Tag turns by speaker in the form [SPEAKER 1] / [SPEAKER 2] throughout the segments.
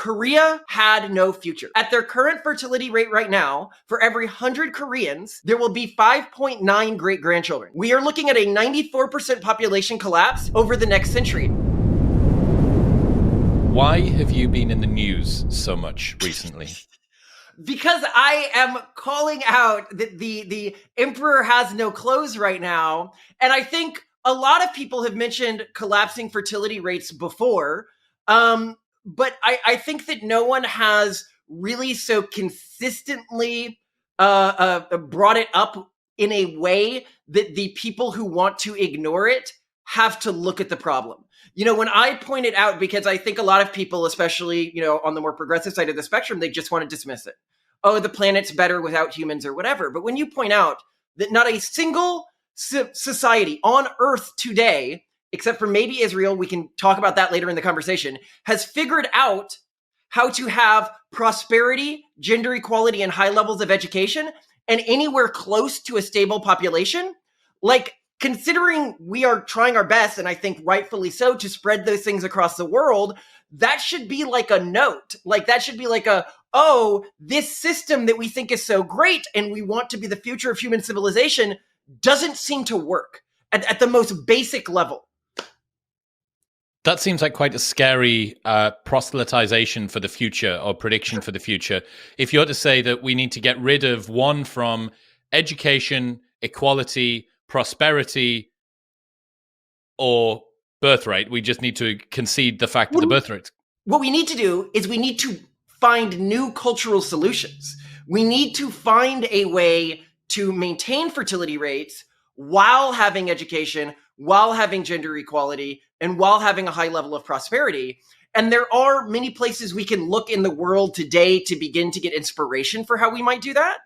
[SPEAKER 1] Korea had no future. At their current fertility rate right now, for every 100 Koreans, there will be 5.9 great-grandchildren. We are looking at a 94% population collapse over the next century.
[SPEAKER 2] Why have you been in the news so much recently?
[SPEAKER 1] Because I am calling out that the emperor has no clothes right now. And I think a lot of people have mentioned collapsing fertility rates before. But I think that no one has really so consistently brought it up in a way that the people who want to ignore it have to look at the problem. You know, when I point it out, because I think a lot of people, especially, you know, on the more progressive side of the spectrum, they just want to dismiss it. Oh, the planet's better without humans or whatever. But when you point out that not a single society on Earth today, except for maybe Israel, we can talk about that later in the conversation, has figured out how to have prosperity, gender equality, and high levels of education, and anywhere close to a stable population, like, considering we are trying our best, and I think rightfully so, to spread those things across the world, that should be like a note. Like, that should be like oh, this system that we think is so great and we want to be the future of human civilization doesn't seem to work at the most basic level.
[SPEAKER 2] That seems like quite a scary proselytization for the future, or prediction for the future. If you're to say that we need to get rid of one from education, equality, prosperity, or birthright, we just need to concede the fact that the birthright.
[SPEAKER 1] What we need to do is we need to find new cultural solutions. We need to find a way to maintain fertility rates while having education, while having gender equality, and while having a high level of prosperity. And there are many places we can look in the world today to begin to get inspiration for how we might do that.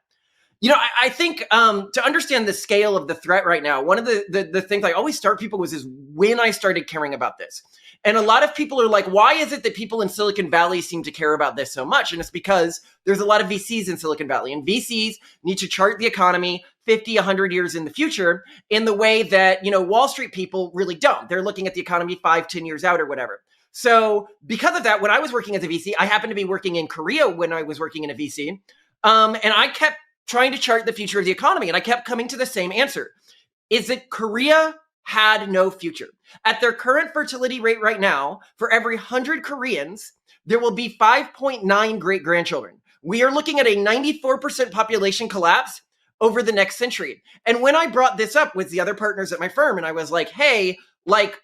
[SPEAKER 1] You know, I think to understand the scale of the threat right now, one of the things I always start people with is when I started caring about this. And a lot of people are like, why is it that people in Silicon Valley seem to care about this so much? And it's because there's a lot of VCs in Silicon Valley, and VCs need to chart the economy 50, 100 years in the future in the way that, you know, Wall Street people really don't. They're looking at the economy 5, 10 years out or whatever. So because of that, when I was working as a VC, I happened to be working in Korea when I was working in a VC. And I kept trying to chart the future of the economy. And I kept coming to the same answer, is that Korea had no future. At their current fertility rate right now, for every 100 Koreans, there will be 5.9 great-grandchildren. We are looking at a 94% population collapse over the next century. And when I brought this up with the other partners at my firm, and I was like, hey, like,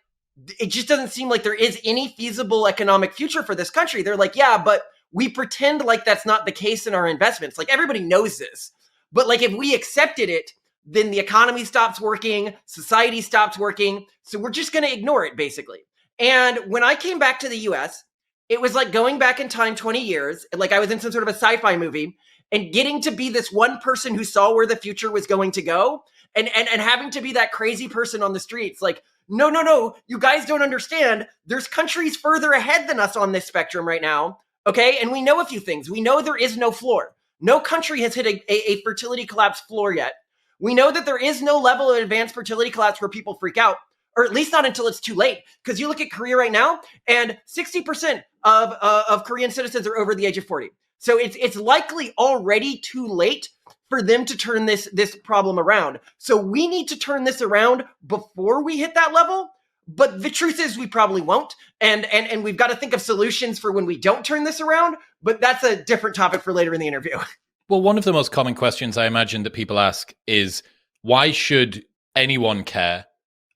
[SPEAKER 1] it just doesn't seem like there is any feasible economic future for this country. They're like, yeah, but we pretend like that's not the case in our investments. Like, everybody knows this. But like, if we accepted it, then the economy stops working, society stops working. So we're just going to ignore it, basically. And when I came back to the US, it was like going back in time 20 years, like I was in some sort of a sci-fi movie, and getting to be this one person who saw where the future was going to go, and having to be that crazy person on the streets. Like, no, you guys don't understand. There's countries further ahead than us on this spectrum right now, okay? And we know a few things. We know there is no floor. No country has hit a fertility collapse floor yet. We know that there is no level of advanced fertility collapse where people freak out, or at least not until it's too late. Because you look at Korea right now, and 60% of Korean citizens are over the age of 40. So it's likely already too late for them to turn this problem around. So we need to turn this around before we hit that level. But the truth is we probably won't. And we've got to think of solutions for when we don't turn this around. But that's a different topic for later in the interview.
[SPEAKER 2] Well, one of the most common questions I imagine that people ask is, why should anyone care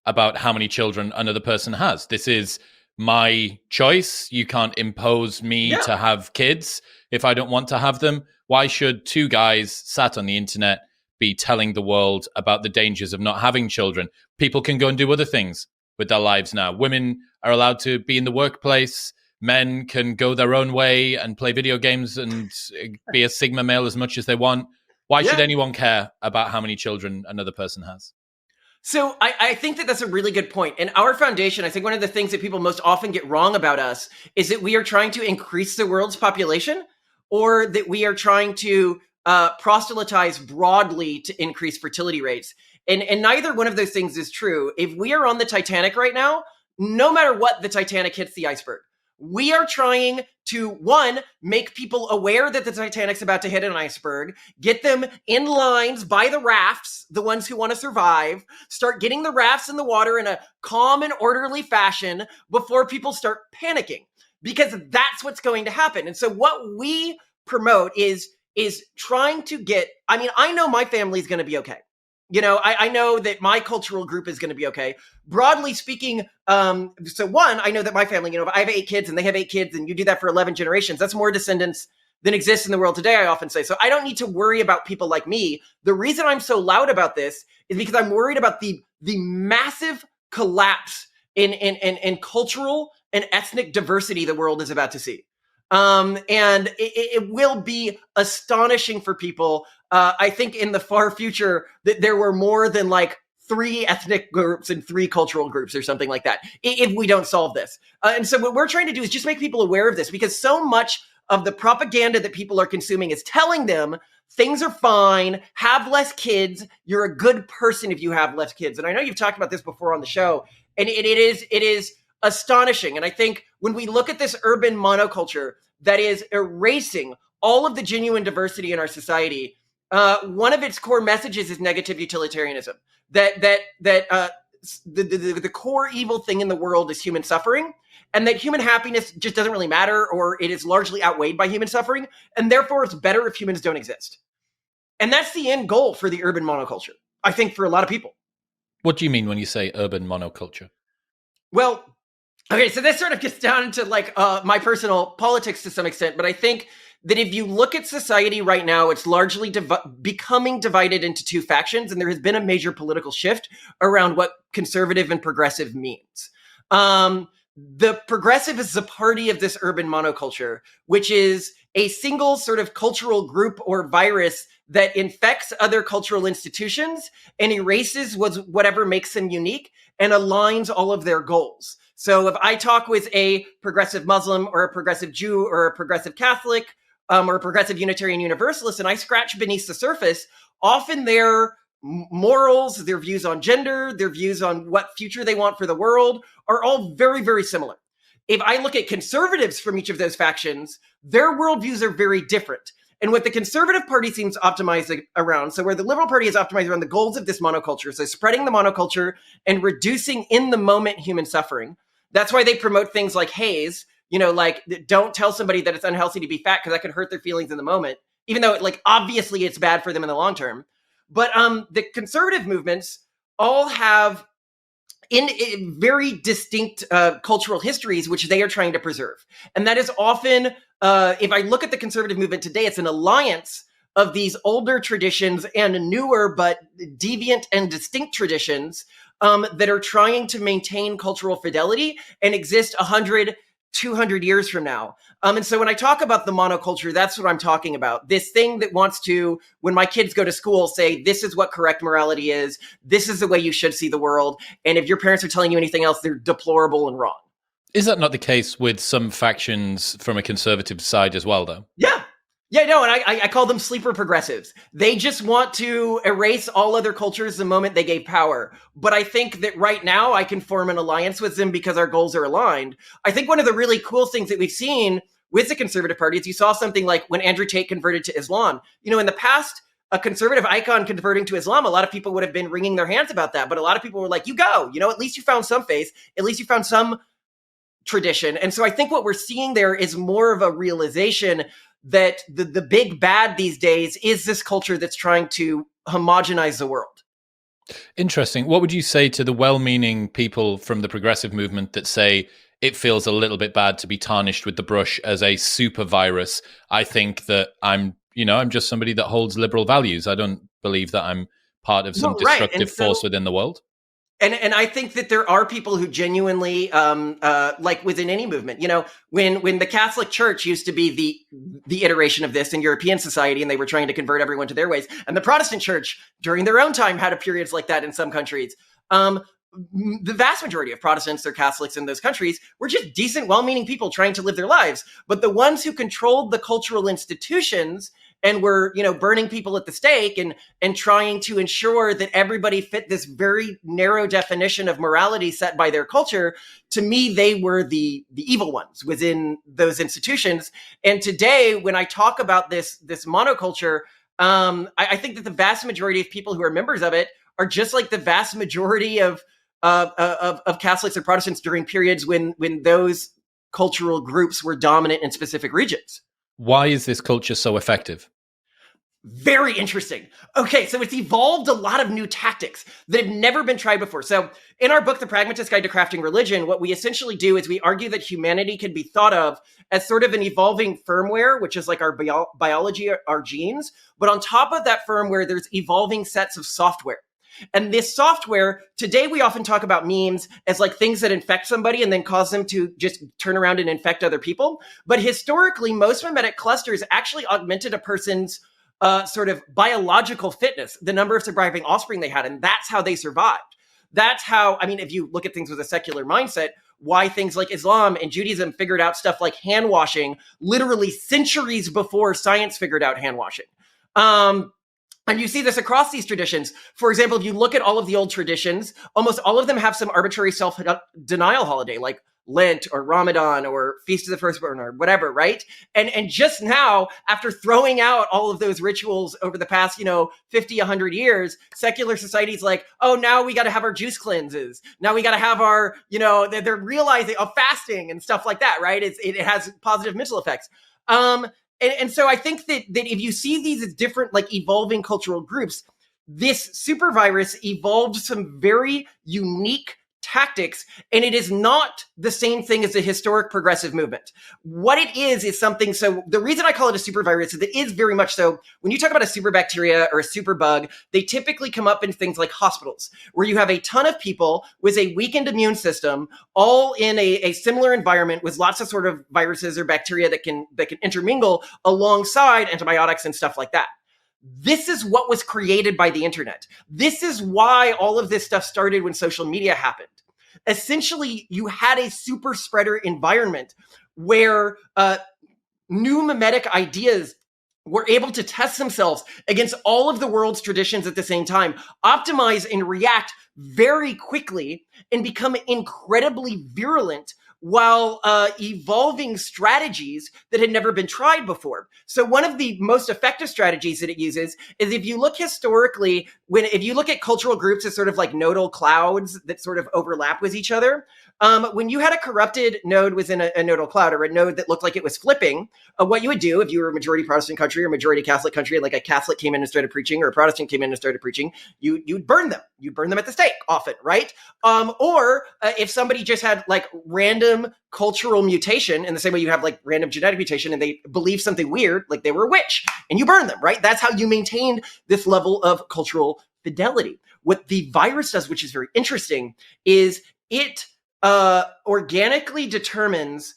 [SPEAKER 2] about how many children another person has? This is my choice. You can't impose me to have kids if I don't want to have them. Why should two guys sat on the internet be telling the world about the dangers of not having children? People can go and do other things with their lives now. Women are allowed to be in the workplace. Men can go their own way and play video games and be a Sigma male as much as they want. Why should anyone care about how many children another person has?
[SPEAKER 1] So I think that that's a really good point. In our foundation, I think one of the things that people most often get wrong about us is that we are trying to increase the world's population, or that we are trying to proselytize broadly to increase fertility rates. And neither one of those things is true. If we are on the Titanic right now, no matter what, the Titanic hits the iceberg. We are trying to, one, make people aware that the Titanic's about to hit an iceberg, get them in lines by the rafts, the ones who want to survive, start getting the rafts in the water in a calm and orderly fashion before people start panicking, because that's what's going to happen. And so what we promote is trying to get, I mean, I know my family's going to be okay. I know that my cultural group is going to be okay. Broadly speaking, so one, I know that my family, if I have 8 kids and they have 8 kids and you do that for 11 generations, that's more descendants than exist in the world today, I often say. So I don't need to worry about people like me. The reason I'm so loud about this is because I'm worried about the massive collapse in cultural and ethnic diversity the world is about to see. And it will be astonishing for people. I think in the far future that there were more than like 3 ethnic groups and 3 cultural groups or something like that, if we don't solve this. And so what we're trying to do is just make people aware of this, because so much of the propaganda that people are consuming is telling them things are fine, have less kids, you're a good person if you have less kids. And I know you've talked about this before on the show, and it is astonishing. And I think when we look at this urban monoculture that is erasing all of the genuine diversity in our society, one of its core messages is negative utilitarianism. The core evil thing in the world is human suffering, and that human happiness just doesn't really matter, or it is largely outweighed by human suffering, and therefore it's better if humans don't exist. And that's the end goal for the urban monoculture, I think, for a lot of people.
[SPEAKER 2] What do you mean when you say urban monoculture?
[SPEAKER 1] Well, okay, so this sort of gets down into like my personal politics to some extent, but I think that if you look at society right now, it's largely becoming divided into 2 factions, and there has been a major political shift around what conservative and progressive means. The progressive is the party of this urban monoculture, which is a single sort of cultural group or virus that infects other cultural institutions and erases whatever makes them unique and aligns all of their goals. So if I talk with a progressive Muslim or a progressive Jew or a progressive Catholic or a progressive Unitarian Universalist, and I scratch beneath the surface, often their morals, their views on gender, their views on what future they want for the world are all very, very similar. If I look at conservatives from each of those factions, their worldviews are very different. And what the conservative party seems optimized around, so where the liberal party is optimized around the goals of this monoculture, so spreading the monoculture and reducing in the moment human suffering. That's why they promote things like haze, like don't tell somebody that it's unhealthy to be fat because that could hurt their feelings in the moment, even though obviously it's bad for them in the long term. But the conservative movements all have in very distinct cultural histories, which they are trying to preserve. And that is often, if I look at the conservative movement today, it's an alliance of these older traditions and newer but deviant and distinct traditions that are trying to maintain cultural fidelity and exist 100, 200 years from now. And so when I talk about the monoculture, that's what I'm talking about. This thing that wants to, when my kids go to school, say, this is what correct morality is. This is the way you should see the world. And if your parents are telling you anything else, they're deplorable and wrong.
[SPEAKER 2] Is that not the case with some factions from a conservative side as well, though?
[SPEAKER 1] Yeah, no, and I call them sleeper progressives. They just want to erase all other cultures the moment they gave power. But I think that right now I can form an alliance with them because our goals are aligned. I think one of the really cool things that we've seen with the conservative party is you saw something like when Andrew Tate converted to Islam. In the past, a conservative icon converting to Islam, a lot of people would have been wringing their hands about that. But a lot of people were like, you go, at least you found some faith, at least you found some tradition. And so I think what we're seeing there is more of a realization that the big bad these days is this culture that's trying to homogenize the world.
[SPEAKER 2] Interesting. What would you say to the well-meaning people from the progressive movement that say it feels a little bit bad to be tarnished with the brush as a super virus? I think that I'm just somebody that holds liberal values. I don't believe that I'm part of some destructive force within the world.
[SPEAKER 1] And I think that there are people who genuinely, like within any movement, when the Catholic Church used to be the iteration of this in European society, and they were trying to convert everyone to their ways, and the Protestant Church during their own time had periods like that in some countries. The vast majority of Protestants or Catholics in those countries were just decent, well-meaning people trying to live their lives. But the ones who controlled the cultural institutions and were, burning people at the stake and trying to ensure that everybody fit this very narrow definition of morality set by their culture, to me, they were the evil ones within those institutions. And today, when I talk about this monoculture, I think that the vast majority of people who are members of it are just like the vast majority of Catholics or Protestants during periods when those cultural groups were dominant in specific regions.
[SPEAKER 2] Why is this culture so effective?
[SPEAKER 1] Very interesting. Okay, so it's evolved a lot of new tactics that have never been tried before. So in our book, The Pragmatist Guide to Crafting Religion, what we essentially do is we argue that humanity can be thought of as sort of an evolving firmware, which is like our biology, our genes. But on top of that firmware, there's evolving sets of software. And this software, today we often talk about memes as like things that infect somebody and then cause them to just turn around and infect other people. But historically, most mimetic clusters actually augmented a person's sort of biological fitness, the number of surviving offspring they had, and that's how they survived. That's how, if you look at things with a secular mindset, why things like Islam and Judaism figured out stuff like hand washing literally centuries before science figured out hand washing. And you see this across these traditions. For example, if you look at all of the old traditions, almost all of them have some arbitrary self-denial holiday, like Lent or Ramadan or Feast of the Firstborn or whatever, right? And just now, after throwing out all of those rituals over the past, 50, 100 years, secular society's like, oh, now we got to have our juice cleanses. Now we got to have our, they're realizing of fasting and stuff like that, right? It has positive mental effects. And so I think that if you see these as different, like evolving cultural groups, this super virus evolved some very unique tactics, and it is not the same thing as the historic progressive movement. What it is something, so the reason I call it a super virus is it is very much so, when you talk about a super bacteria or a super bug, they typically come up in things like hospitals, where you have a ton of people with a weakened immune system, all in a similar environment with lots of sort of viruses or bacteria that can intermingle alongside antibiotics and stuff like that. This is what was created by the internet. This is why all of this stuff started when social media happened. Essentially, you had a super spreader environment where new mimetic ideas were able to test themselves against all of the world's traditions at the same time, optimize and react very quickly, and become incredibly virulent while evolving strategies that had never been tried before. So one of the most effective strategies that it uses is, if you look historically, if you look at cultural groups as sort of like nodal clouds that sort of overlap with each other, when you had a corrupted node within a nodal cloud, or a node that looked like it was flipping, what you would do if you were a majority Protestant country or majority Catholic country, like a Catholic came in and started preaching, or a Protestant came in and started preaching, you'd burn them. You'd burn them at the stake often, right? Or if somebody just had like random cultural mutation, in the same way you have like random genetic mutation, and they believe something weird, like they were a witch, and you burn them, right? That's how you maintained this level of cultural fidelity. What the virus does, which is very interesting, is it organically determines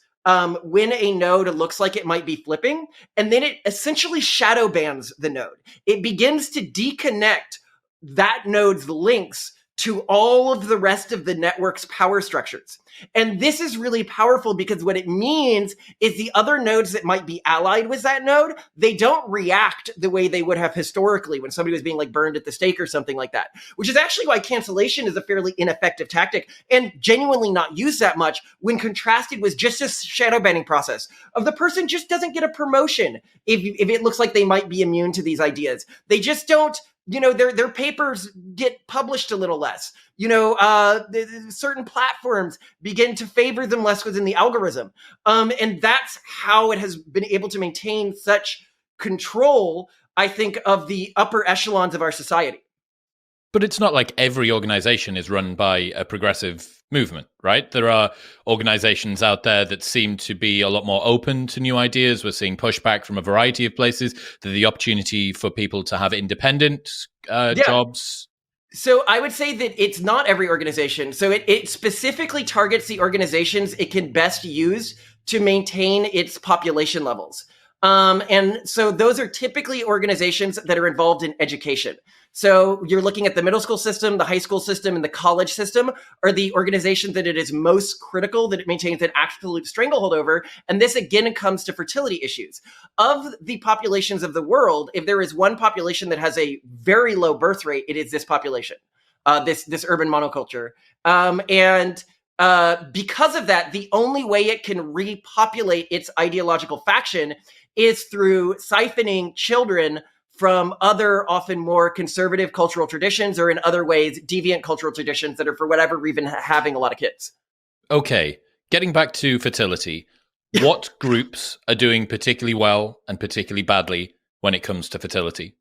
[SPEAKER 1] when a node looks like it might be flipping, and then it essentially shadow bans the node. It begins to deconnect that node's links to all of the rest of the network's power structures. And this is really powerful, because what it means is the other nodes that might be allied with that node, they don't react the way they would have historically when somebody was being like burned at the stake or something like that, which is actually why cancellation is a fairly ineffective tactic and genuinely not used that much when contrasted with just a shadow banning process of the person just doesn't get a promotion if it looks like they might be immune to these ideas. They just don't, their papers get published a little less. Certain platforms begin to favor them less within the algorithm. And that's how it has been able to maintain such control, I think, of the upper echelons of our society.
[SPEAKER 2] But it's not like every organization is run by a progressive movement, right? There are organizations out there that seem to be a lot more open to new ideas. We're seeing pushback from a variety of places. The opportunity for people to have independent jobs.
[SPEAKER 1] So I would say that it's not every organization. So it specifically targets the organizations it can best use to maintain its population levels. And so those are typically organizations that are involved in education. So you're looking at the middle school system, the high school system, and the college system are the organizations that it is most critical that it maintains an absolute stranglehold over. And this again comes to fertility issues. Of the populations of the world, if there is one population that has a very low birth rate, it is this population, this urban monoculture. And because of that, the only way it can repopulate its ideological faction is through siphoning children from other, often more conservative cultural traditions, or in other ways, deviant cultural traditions that are, for whatever reason, having a lot of kids.
[SPEAKER 2] Okay, getting back to fertility, what groups are doing particularly well and particularly badly when it comes to fertility?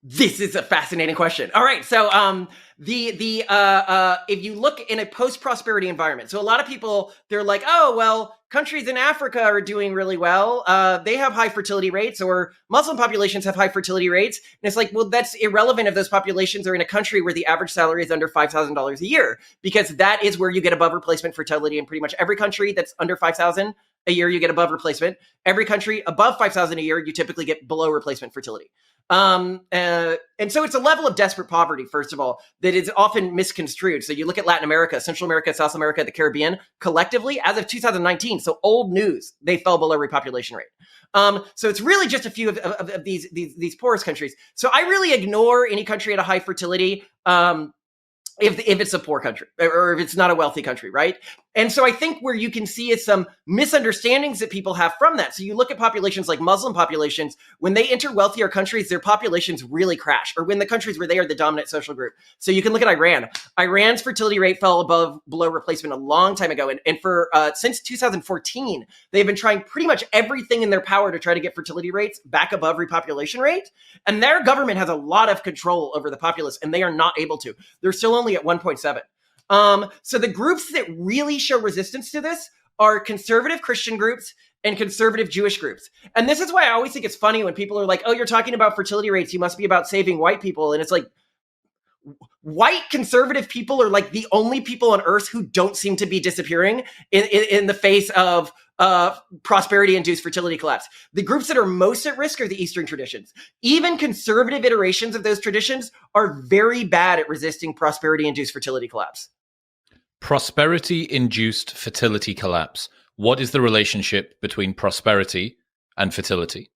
[SPEAKER 1] This is a fascinating question. All right, so if you look in a post-prosperity environment, so a lot of people, they're like, oh, well, countries in Africa are doing really well. They have high fertility rates, or Muslim populations have high fertility rates. And it's like, well, that's irrelevant if those populations are in a country where the average salary is under $5,000 a year, because that is where you get above replacement fertility in pretty much every country that's under 5,000 a year, you get above replacement. Every country above 5,000 a year, you typically get below replacement fertility. And so it's a level of desperate poverty, first of all, that is often misconstrued. So you look at Latin America, Central America, South America, the Caribbean, collectively, as of 2019, so old news, they fell below repopulation rate. So it's really just a few of these poorest countries. So I really ignore any country at a high fertility, if it's a poor country or if it's not a wealthy country, right? And so I think where you can see is some misunderstandings that people have from that. So you look at populations like Muslim populations, when they enter wealthier countries, their populations really crash, or when the countries where they are the dominant social group. So you can look at Iran. Iran's fertility rate fell below replacement a long time ago. And for since 2014, they've been trying pretty much everything in their power to try to get fertility rates back above repopulation rate. And their government has a lot of control over the populace, and they are not able to. They're still only at 1.7. So the groups that really show resistance to this are conservative Christian groups and conservative Jewish groups. And this is why I always think it's funny when people are like, oh, you're talking about fertility rates, you must be about saving white people. And it's like, white conservative people are like the only people on earth who don't seem to be disappearing in the face of prosperity-induced fertility collapse. The groups that are most at risk are the Eastern traditions. Even conservative iterations of those traditions are very bad at resisting prosperity-induced fertility collapse.
[SPEAKER 2] Prosperity-induced fertility collapse. What is the relationship between prosperity and fertility?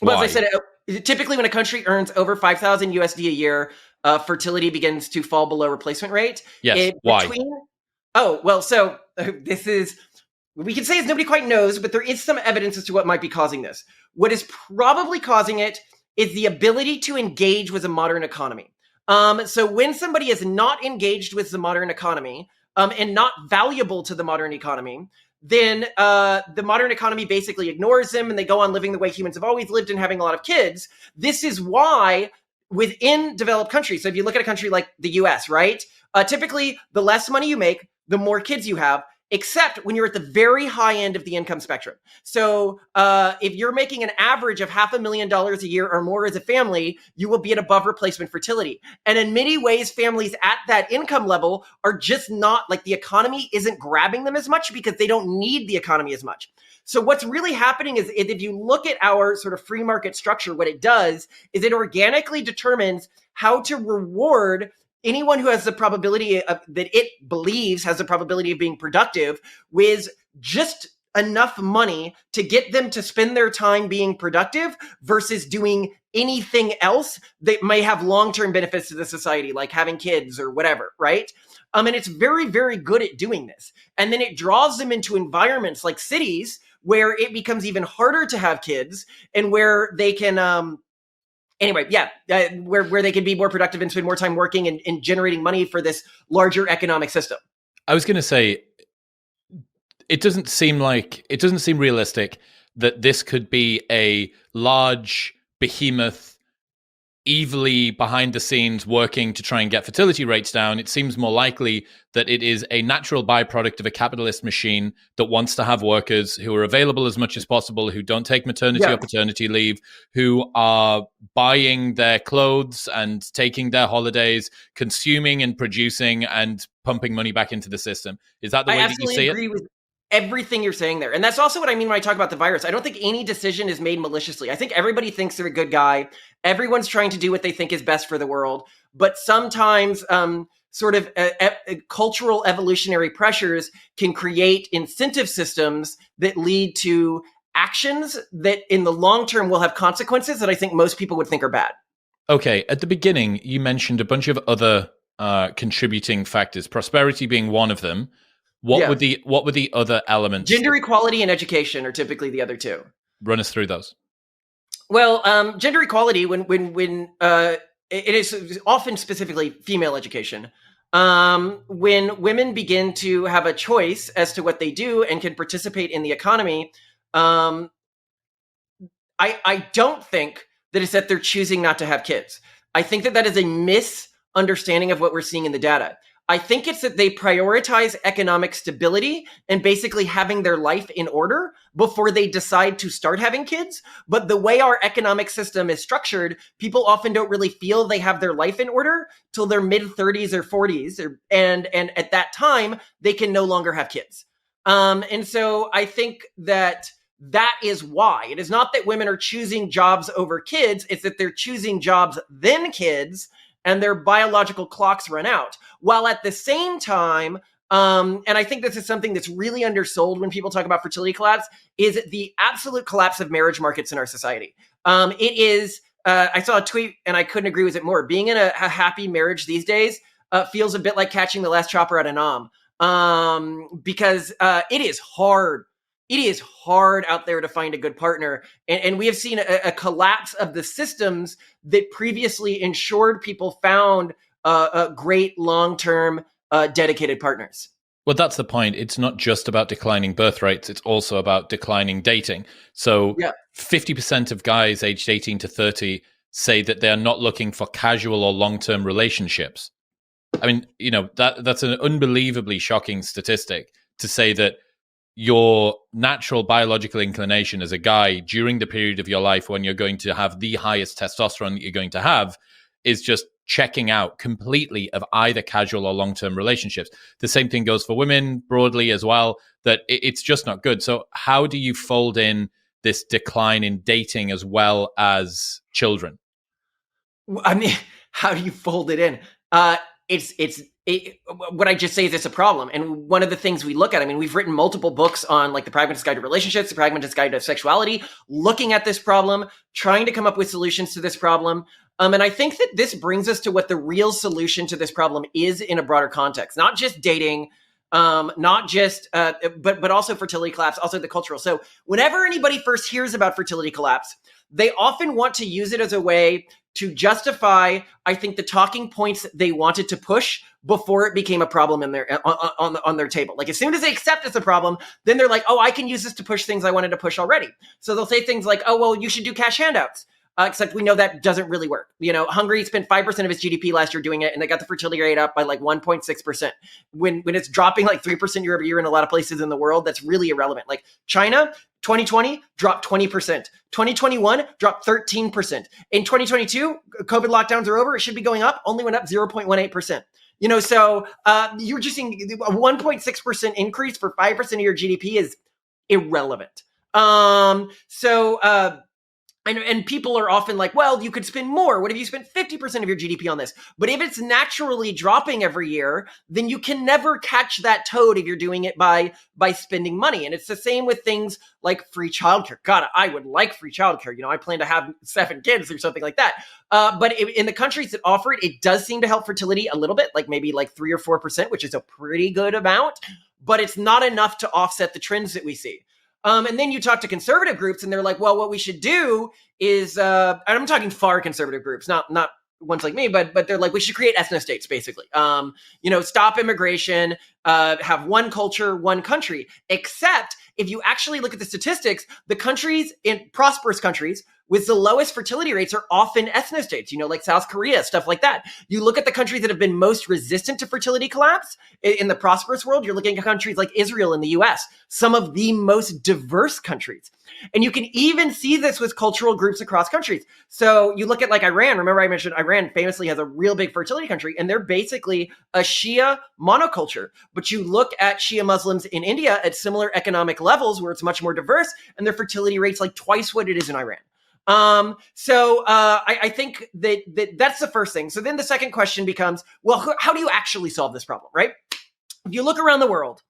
[SPEAKER 1] Well, as I said, typically when a country earns over 5,000 USD a year, fertility begins to fall below replacement rate.
[SPEAKER 2] Yes. Why?
[SPEAKER 1] So this is, we can say as nobody quite knows, but there is some evidence as to what might be causing this. What is probably causing it is the ability to engage with a modern economy. So when somebody is not engaged with the modern economy, and not valuable to the modern economy, then the modern economy basically ignores them, and they go on living the way humans have always lived and having a lot of kids. This is why within developed countries, so if you look at a country like the US, right? Typically, the less money you make, the more kids you have, except when you're at the very high end of the income spectrum. So if you're making an average of $500,000 a year or more as a family, you will be at above replacement fertility. And in many ways, families at that income level are just not, like, the economy isn't grabbing them as much because they don't need the economy as much. So what's really happening is if you look at our sort of free market structure, what it does is it organically determines how to reward anyone who has the probability of, that it believes has the probability of being productive, with just enough money to get them to spend their time being productive versus doing anything else that may have long-term benefits to the society, like having kids or whatever, right? And it's very, very good at doing this. And then it draws them into environments like cities where it becomes even harder to have kids, and where they can, where they can be more productive and spend more time working and generating money for this larger economic system.
[SPEAKER 2] I was going to say, it doesn't seem realistic that this could be a large behemoth, evilly behind the scenes working to try and get fertility rates down. It seems more likely that it is a natural byproduct of a capitalist machine that wants to have workers who are available as much as possible, who don't take maternity or paternity leave, who are buying their clothes and taking their holidays, consuming and producing and pumping money back into the system. Is that the way that you see it? I
[SPEAKER 1] absolutely agree with everything you're saying there. And that's also what I mean when I talk about the virus. I don't think any decision is made maliciously. I think everybody thinks they're a good guy. Everyone's trying to do what they think is best for the world. but sometimes sort of cultural evolutionary pressures can create incentive systems that lead to actions that in the long term will have consequences that I think most people would think are bad.
[SPEAKER 2] Okay, at the beginning, you mentioned a bunch of other contributing factors, prosperity being one of them. What were the other elements?
[SPEAKER 1] Gender equality and education are typically the other two.
[SPEAKER 2] Run us through those.
[SPEAKER 1] Well, gender equality, when it is often specifically female education. When women begin to have a choice as to what they do and can participate in the economy, I don't think that it's that they're choosing not to have kids. I think that is a misunderstanding of what we're seeing in the data. I think it's that they prioritize economic stability and basically having their life in order before they decide to start having kids. But the way our economic system is structured, people often don't really feel they have their life in order till their mid 30s or 40s. And at that time, they can no longer have kids. And so I think that is why. It is not that women are choosing jobs over kids. It's that they're choosing jobs then kids, and their biological clocks run out. While at the same time, and I think this is something that's really undersold when people talk about fertility collapse, is the absolute collapse of marriage markets in our society. It is, I saw a tweet and I couldn't agree with it more. Being in a happy marriage these days feels a bit like catching the last chopper at a Nam, because it is hard. It is hard out there to find a good partner. And we have seen a collapse of the systems that previously ensured people found great long-term dedicated partners.
[SPEAKER 2] Well, that's the point. It's not just about declining birth rates. It's also about declining dating. So 50% of guys aged 18 to 30 say that they're not looking for casual or long-term relationships. I mean, that's an unbelievably shocking statistic to say that your natural biological inclination as a guy during the period of your life when you're going to have the highest testosterone that you're going to have is just checking out completely of either casual or long-term relationships. The same thing goes for women broadly as well, that it's just not good. So how do you fold in this decline in dating as well as children?
[SPEAKER 1] I mean, how do you fold it in? What I just say is it's a problem. And one of the things we look at, I mean, we've written multiple books on like the Pragmatist Guide to Relationships, the Pragmatist Guide to Sexuality, looking at this problem, trying to come up with solutions to this problem. And I think that this brings us to what the real solution to this problem is in a broader context, not just dating, not just, but also fertility collapse, also the cultural. So whenever anybody first hears about fertility collapse, they often want to use it as a way to justify, I think, the talking points that they wanted to push before it became a problem in their on their table. Like as soon as they accept it's a problem, then they're like, oh, I can use this to push things I wanted to push already. So they'll say things like, oh, well, you should do cash handouts. Except we know that doesn't really work. Hungary spent 5% of its GDP last year doing it, and they got the fertility rate up by like 1.6%. When it's dropping like 3% year over year in a lot of places in the world, that's really irrelevant. Like China, 2020 dropped 20%. 2021 dropped 13%. In 2022, COVID lockdowns are over. It should be going up. Only went up 0.18%. So you're just seeing a 1.6% increase for 5% of your GDP is irrelevant. And people are often like, well, you could spend more. What if you spent 50% of your GDP on this? But if it's naturally dropping every year, then you can never catch that toad if you're doing it by spending money. And it's the same with things like free childcare. God, I would like free childcare. I plan to have 7 kids or something like that. But in the countries that offer it, it does seem to help fertility a little bit, like maybe like 3 or 4%, which is a pretty good amount. But it's not enough to offset the trends that we see. And then you talk to conservative groups and they're like, well, what we should do is, and I'm talking far conservative groups, not ones like me, but they're like, we should create ethnostates, basically. Stop immigration, have one culture, one country. Except if you actually look at the statistics, the countries in prosperous countries with the lowest fertility rates are often ethnostates, like South Korea, stuff like that. You look at the countries that have been most resistant to fertility collapse in the prosperous world, you're looking at countries like Israel and the US, some of the most diverse countries. And you can even see this with cultural groups across countries. So you look at like Iran. Remember I mentioned Iran famously has a real big fertility country, and they're basically a Shia monoculture. But you look at Shia Muslims in India at similar economic levels where it's much more diverse, and their fertility rate's like twice what it is in Iran. I think that's the first thing. So then the second question becomes, well, how do you actually solve this problem, right? If you look around the world,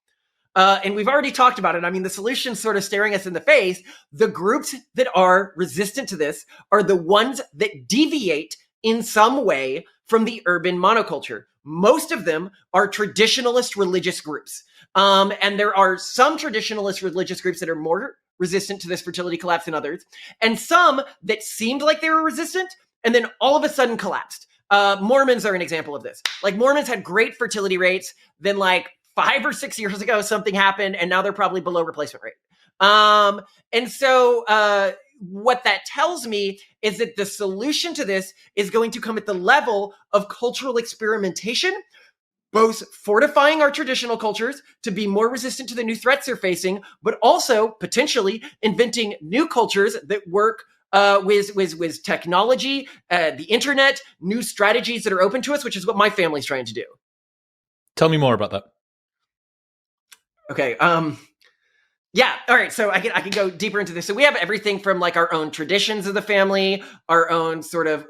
[SPEAKER 1] and we've already talked about it. I mean, the solution's sort of staring us in the face. The groups that are resistant to this are the ones that deviate in some way from the urban monoculture. Most of them are traditionalist religious groups. And there are some traditionalist religious groups that are more resistant to this fertility collapse than others, and some that seemed like they were resistant and then all of a sudden collapsed. Mormons are an example of this. Like, Mormons had great fertility rates, then like 5 or 6 years ago, something happened, and now they're probably below replacement rate. What that tells me is that the solution to this is going to come at the level of cultural experimentation, both fortifying our traditional cultures to be more resistant to the new threats they're facing, but also potentially inventing new cultures that work with technology, the internet, new strategies that are open to us, which is what my family's trying to do.
[SPEAKER 2] Tell me more about that.
[SPEAKER 1] Okay. Yeah. All right. So I can go deeper into this. So we have everything from like our own traditions of the family, our own sort of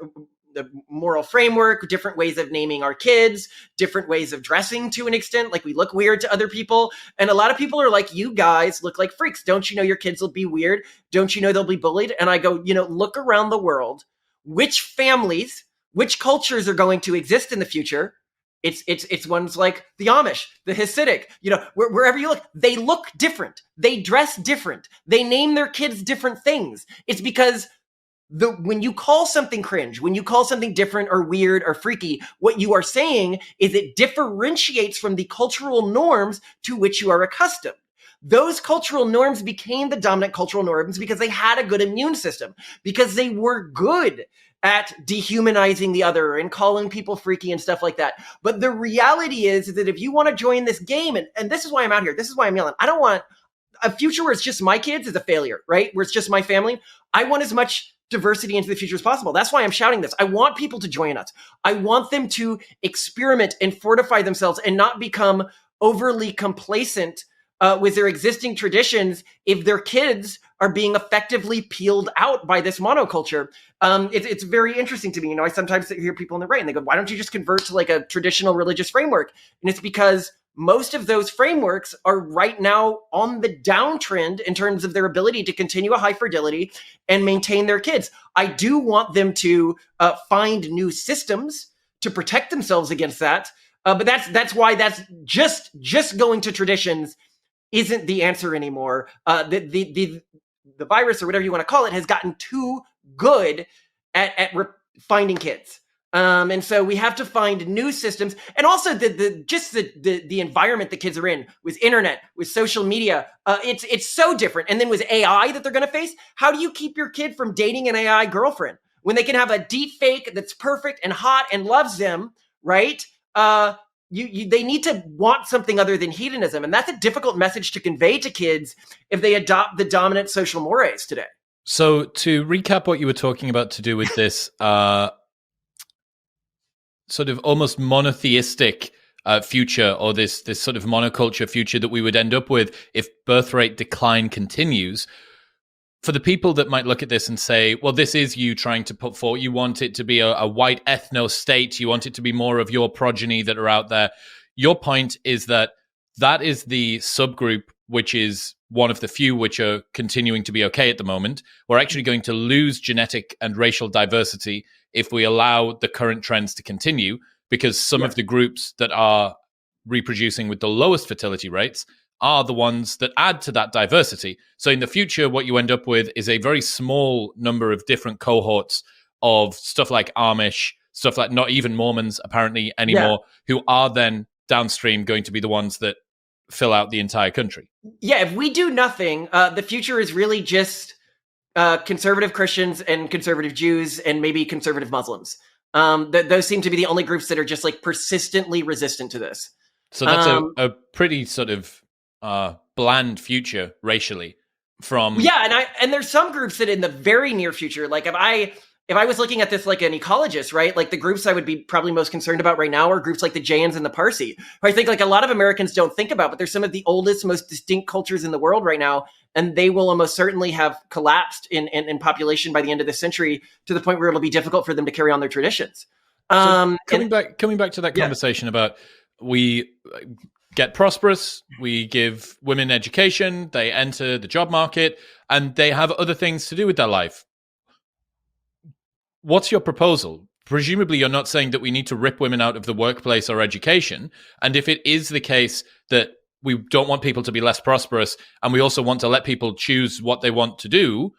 [SPEAKER 1] the moral framework, different ways of naming our kids, different ways of dressing to an extent. Like, we look weird to other people. And a lot of people are like, you guys look like freaks. Don't you know your kids will be weird? Don't you know they'll be bullied? And I go, look around the world. Which families, which cultures are going to exist in the future? It's ones like the Amish, the Hasidic, wherever you look, they look different. They dress different. They name their kids different things. It's because when you call something cringe, when you call something different or weird or freaky, what you are saying is it differentiates from the cultural norms to which you are accustomed. Those cultural norms became the dominant cultural norms because they had a good immune system, because they were good at dehumanizing the other and calling people freaky and stuff like that. But the reality is that if you want to join this game, and this is why I'm out here, this is why I'm yelling, I don't want a future where it's just my kids is a failure, right? Where it's just my family. I want as much diversity into the future as possible. That's why I'm shouting this. I want people to join us. I want them to experiment and fortify themselves and not become overly complacent with their existing traditions if their kids are being effectively peeled out by this monoculture. It's very interesting to me. I sometimes hear people on the right and they go, why don't you just convert to like a traditional religious framework? And it's because most of those frameworks are right now on the downtrend in terms of their ability to continue a high fertility and maintain their kids. I do want them to find new systems to protect themselves against that. But that's why that's just going to traditions isn't the answer anymore. The virus, or whatever you want to call it, has gotten too good at finding kids. And so we have to find new systems, and also the environment the kids are in, with internet, with social media. It's so different. And then with AI that they're going to face, how do you keep your kid from dating an AI girlfriend when they can have a deep fake that's perfect and hot and loves them, right? They need to want something other than hedonism, and that's a difficult message to convey to kids if they adopt the dominant social mores today.
[SPEAKER 2] So to recap what you were talking about to do with this sort of almost monotheistic future, or this sort of monoculture future that we would end up with if birth rate decline continues, for the people that might look at this and say, well, this is you trying to put forward, you want it to be a white ethno state, you want it to be more of your progeny that are out there. Your point is that is the subgroup, which is one of the few which are continuing to be okay at the moment. We're actually going to lose genetic and racial diversity if we allow the current trends to continue, because some of the groups that are reproducing with the lowest fertility rates are the ones that add to that diversity. So in the future, what you end up with is a very small number of different cohorts of stuff like Amish, stuff like not even Mormons apparently anymore, who are then downstream going to be the ones that fill out the entire country. Yeah,
[SPEAKER 1] if we do nothing, the future is really just conservative Christians and conservative Jews and maybe conservative Muslims. Those seem to be the only groups that are just like persistently resistant to this.
[SPEAKER 2] So that's a pretty sort of bland future racially. And there's some groups that in the very near future, like if
[SPEAKER 1] if I was looking at this like an ecologist, right, like the groups I would be probably most concerned about right now are groups like the Jains and the Parsi, who I think like a lot of Americans don't think about, but they're some of the oldest, most distinct cultures in the world right now. And they will almost certainly have collapsed in population by the end of this century to the point where it'll be difficult for them to carry on their traditions.
[SPEAKER 2] So coming back to that conversation about we get prosperous, we give women education, they enter the job market, and they have other things to do with their life. What's your proposal? Presumably, you're not saying that we need to rip women out of the workplace or education. And if it is the case that we don't want people to be less prosperous, and we also want to let people choose what they want to do,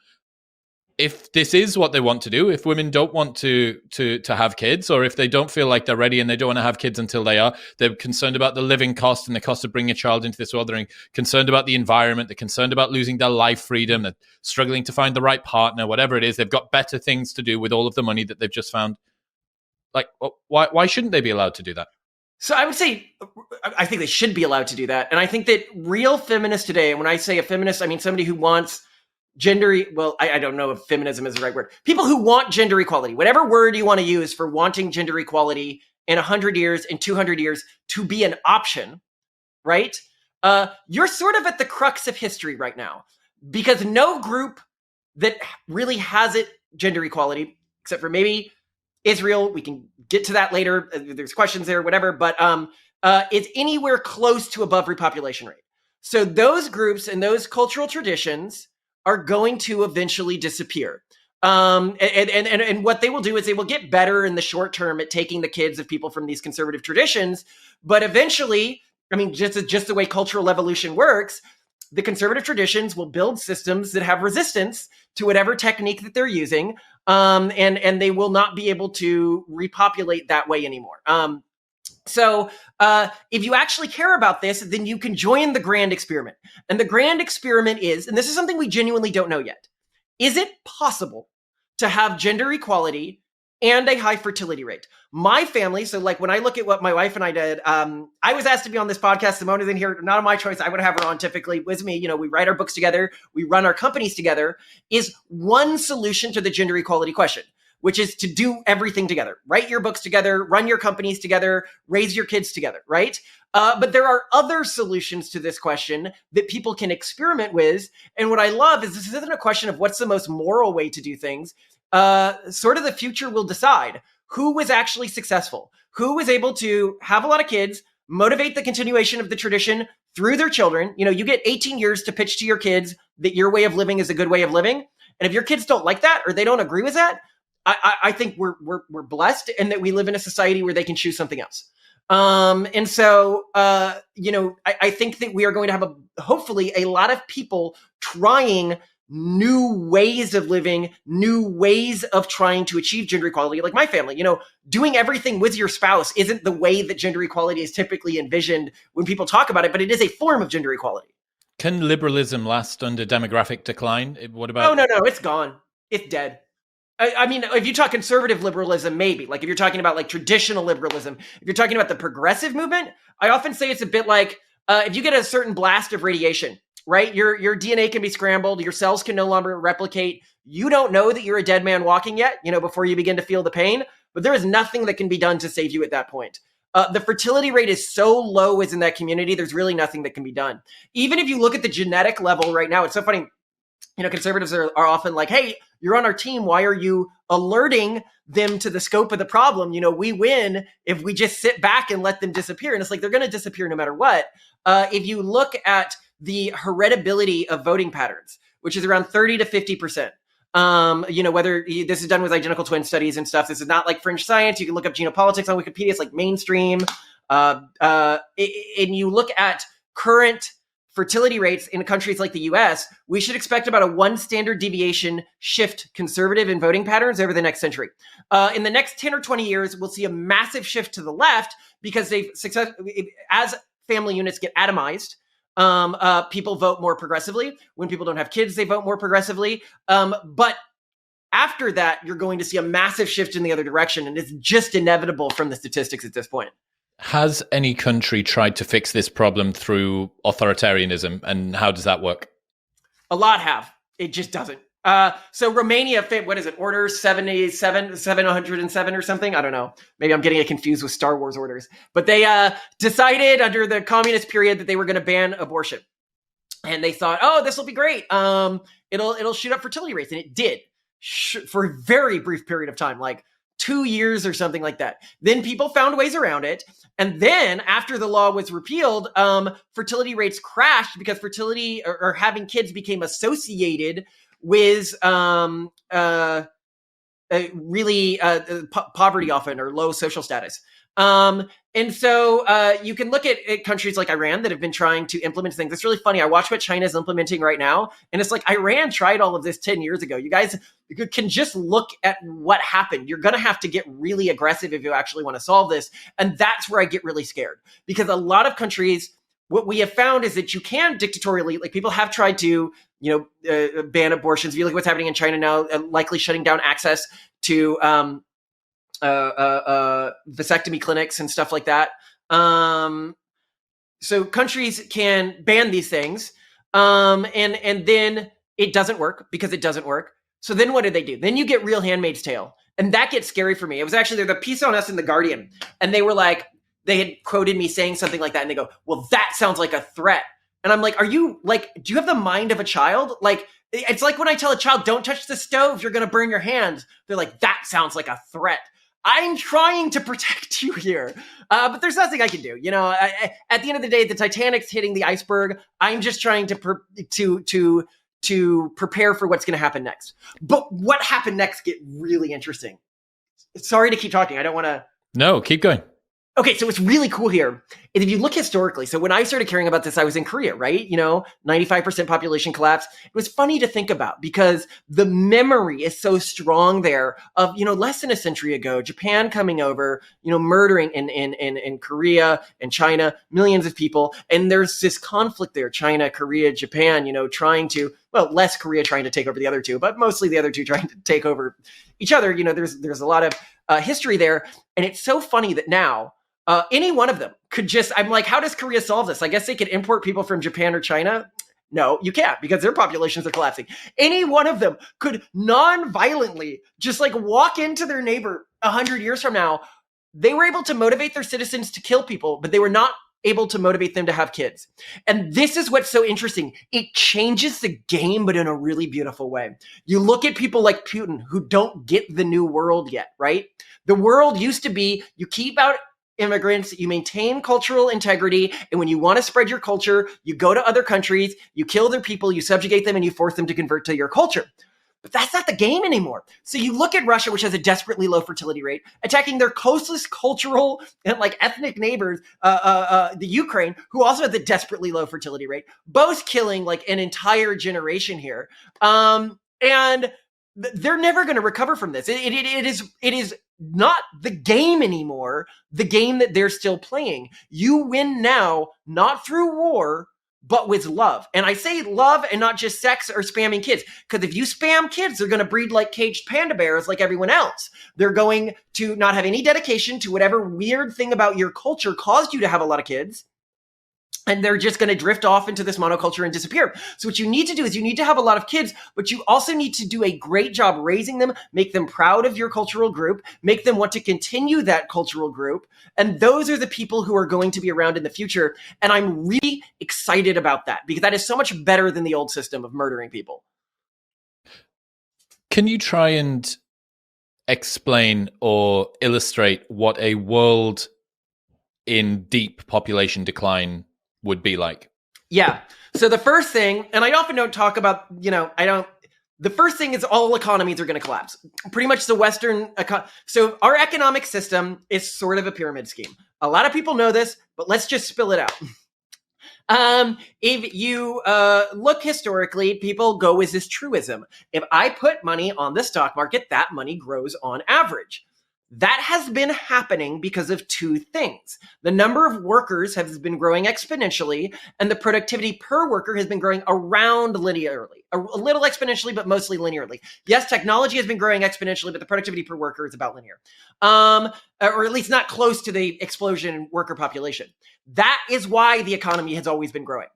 [SPEAKER 2] if this is what they want to do, if women don't want to have kids, or if they don't feel like they're ready and they don't want to have kids until they are, they're concerned about the living cost and the cost of bringing a child into this world, they're concerned about the environment, they're concerned about losing their life freedom, they're struggling to find the right partner, whatever it is, they've got better things to do with all of the money that they've just found. Like, why shouldn't they be allowed to do that?
[SPEAKER 1] So I would say, I think they should be allowed to do that. And I think that real feminists today, and when I say a feminist, I mean somebody who wants I don't know if feminism is the right word. People who want gender equality, whatever word you want to use for wanting gender equality in 100 years, in 200 years, to be an option, right? You're sort of at the crux of history right now, because no group that really has it gender equality, except for maybe Israel, we can get to that later. There's questions there, whatever, but it's anywhere close to above repopulation rate. So those groups and those cultural traditions are going to eventually disappear. And what they will do is they will get better in the short term at taking the kids of people from these conservative traditions. But eventually, I mean, just the way cultural evolution works, the conservative traditions will build systems that have resistance to whatever technique that they're using. And they will not be able to repopulate that way anymore. So if you actually care about this, then you can join the grand experiment. And the grand experiment is, and this is something we genuinely don't know yet, is it possible to have gender equality and a high fertility rate? My family, so like when I look at what my wife and I did, I was asked to be on this podcast. Simone is in here, not on my choice. I would have her on typically with me. You know, we write our books together, we run our companies together, is one solution to the gender equality question, which is to do everything together. Write your books together, run your companies together, raise your kids together, right? But there are other solutions to this question that people can experiment with. And what I love is this isn't a question of what's the most moral way to do things. Sort of the future will decide who was actually successful, who was able to have a lot of kids, motivate the continuation of the tradition through their children. You know, you get 18 years to pitch to your kids that your way of living is a good way of living. And if your kids don't like that or they don't agree with that, I think we're blessed in that we live in a society where they can choose something else. And so, you know, I think that we are going to have hopefully a lot of people trying new ways of living, new ways of trying to achieve gender equality. Like my family, you know, doing everything with your spouse isn't the way that gender equality is typically envisioned when people talk about it, but it is a form of gender equality.
[SPEAKER 2] Can liberalism last under demographic decline? What about?
[SPEAKER 1] Oh, no, it's gone. It's dead. I mean, if you talk conservative liberalism, maybe. Like if you're talking about like traditional liberalism, if you're talking about the progressive movement, I often say it's a bit like if you get a certain blast of radiation, right? Your DNA can be scrambled, your cells can no longer replicate. You don't know that you're a dead man walking yet, you know, before you begin to feel the pain, but there is nothing that can be done to save you at that point. The fertility rate is so low as in that community, there's really nothing that can be done. Even if you look at the genetic level right now, it's so funny. You know, conservatives are often like, hey, you're on our team. Why are you alerting them to the scope of the problem? You know, we win if we just sit back and let them disappear. And it's like, they're going to disappear no matter what. If you look at the heritability of voting patterns, which is around 30 to 50%, you know, whether this is done with identical twin studies and stuff, this is not like fringe science. You can look up genopolitics on Wikipedia. It's like mainstream. And you look at current fertility rates in countries like the US, we should expect about a 1 standard deviation shift conservative in voting patterns over the next century. In the next 10 or 20 years, we'll see a massive shift to the left because as family units get atomized, people vote more progressively. When people don't have kids, they vote more progressively. But after that, you're going to see a massive shift in the other direction. And it's just inevitable from the statistics at this point.
[SPEAKER 2] Has any country tried to fix this problem through authoritarianism, and how does that work?
[SPEAKER 1] A lot have. It just doesn't. So Romania fit, what is it, Order 77, 707 or something? I don't know. Maybe I'm getting it confused with Star Wars orders. But they decided under the communist period that they were going to ban abortion. And they thought, oh, this will be great. It'll shoot up fertility rates. And it did for a very brief period of time, like 2 years or something like that. Then people found ways around it. And then after the law was repealed, fertility rates crashed because fertility or having kids became associated with really poverty often, or low social status. And so you can look at countries like Iran that have been trying to implement things. It's really funny. I watch what China is implementing right now, and it's like Iran tried all of this 10 years ago. You guys can just look at what happened. You're going to have to get really aggressive if you actually want to solve this. And that's where I get really scared, because a lot of countries, what we have found is that you can dictatorially, like people have tried to, ban abortions. If you look at what's happening in China now, likely shutting down access to vasectomy clinics and stuff like that. So countries can ban these things, and then it doesn't work because it doesn't work. So then what do? Then you get real Handmaid's Tale, and that gets scary for me. It was actually the piece on us in The Guardian, and they were like, they had quoted me saying something like that, and they go, "Well, that sounds like a threat." And I'm like, "Are you like? Do you have the mind of a child? Like." It's like when I tell a child, don't touch the stove, you're going to burn your hands. They're like, that sounds like a threat. I'm trying to protect you here, but there's nothing I can do. At the end of the day, the Titanic's hitting the iceberg. I'm just trying to prepare for what's going to happen next. But what happened next get really interesting. Sorry to keep talking. I don't want to.
[SPEAKER 2] No, keep going.
[SPEAKER 1] Okay, so what's really cool here is if you look historically, so when I started caring about this, I was in Korea, right? 95% population collapse. It was funny to think about because the memory is so strong there of, less than a century ago, Japan coming over, murdering in Korea and China, millions of people. And there's this conflict there, China, Korea, Japan, trying to, well, less Korea trying to take over the other two, but mostly the other two trying to take over each other. There's a lot of history there. And it's so funny that now, any one of them could just, I'm like, how does Korea solve this? I guess they could import people from Japan or China. No, you can't, because their populations are collapsing. Any one of them could non-violently just like walk into their neighbor 100 years from now. They were able to motivate their citizens to kill people, but they were not able to motivate them to have kids. And this is what's so interesting. It changes the game, but in a really beautiful way. You look at people like Putin who don't get the new world yet, right? The world used to be, you keep out immigrants, you maintain cultural integrity, and when you want to spread your culture, you go to other countries, you kill their people, you subjugate them, and you force them to convert to your culture. But that's not the game anymore. So you look at Russia, which has a desperately low fertility rate, attacking their closest cultural and like ethnic neighbors, the Ukraine, who also has a desperately low fertility rate, both killing like an entire generation here. And they're never going to recover from this. It is not the game anymore, the game that they're still playing. You win now, not through war, but with love. And I say love and not just sex or spamming kids. Because if you spam kids, they're going to breed like caged panda bears like everyone else. They're going to not have any dedication to whatever weird thing about your culture caused you to have a lot of kids. And they're just going to drift off into this monoculture and disappear. So what you need to do is you need to have a lot of kids, but you also need to do a great job raising them, make them proud of your cultural group, make them want to continue that cultural group. And those are the people who are going to be around in the future. And I'm really excited about that because that is so much better than the old system of murdering people.
[SPEAKER 2] Can you try and explain or illustrate what a world in deep population decline would be like?
[SPEAKER 1] Yeah. So the first thing, and I often don't talk about, the first thing is all economies are going to collapse. Pretty much the Western, so our economic system is sort of a pyramid scheme. A lot of people know this, but let's just spill it out. If you look historically, people go with this truism. If I put money on the stock market, that money grows on average. That has been happening because of two things. The number of workers has been growing exponentially, and the productivity per worker has been growing around linearly, a little exponentially, but mostly linearly. Yes, technology has been growing exponentially, but the productivity per worker is about linear, or at least not close to the explosion in worker population. That is why the economy has always been growing.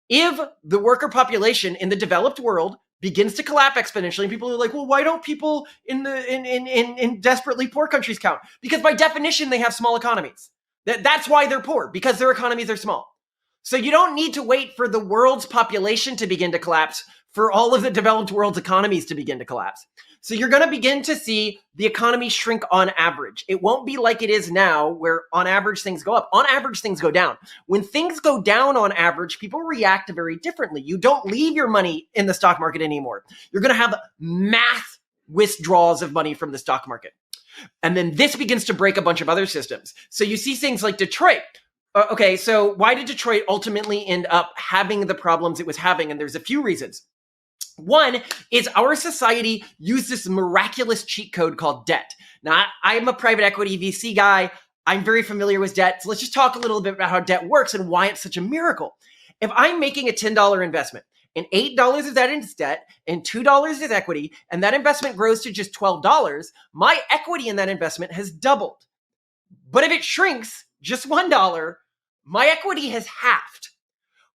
[SPEAKER 1] If the worker population in the developed world begins to collapse exponentially. And people are like, well, why don't people in desperately poor countries count? Because by definition, they have small economies. That's why they're poor, because their economies are small. So you don't need to wait for the world's population to begin to collapse for all of the developed world's economies to begin to collapse. So you're going to begin to see the economy shrink on average. It won't be like it is now, where on average things go up. On average, things go down. When things go down on average, people react very differently. You don't leave your money in the stock market anymore. You're going to have mass withdrawals of money from the stock market. And then this begins to break a bunch of other systems. So you see things like Detroit. Okay, so why did Detroit ultimately end up having the problems it was having? And there's a few reasons. One is our society used this miraculous cheat code called debt. Now, I'm a private equity VC guy. I'm very familiar with debt. So let's just talk a little bit about how debt works and why it's such a miracle. If I'm making a $10 investment and $8 of that is debt and $2 is equity, and that investment grows to just $12, my equity in that investment has doubled. But if it shrinks just $1, my equity has halved.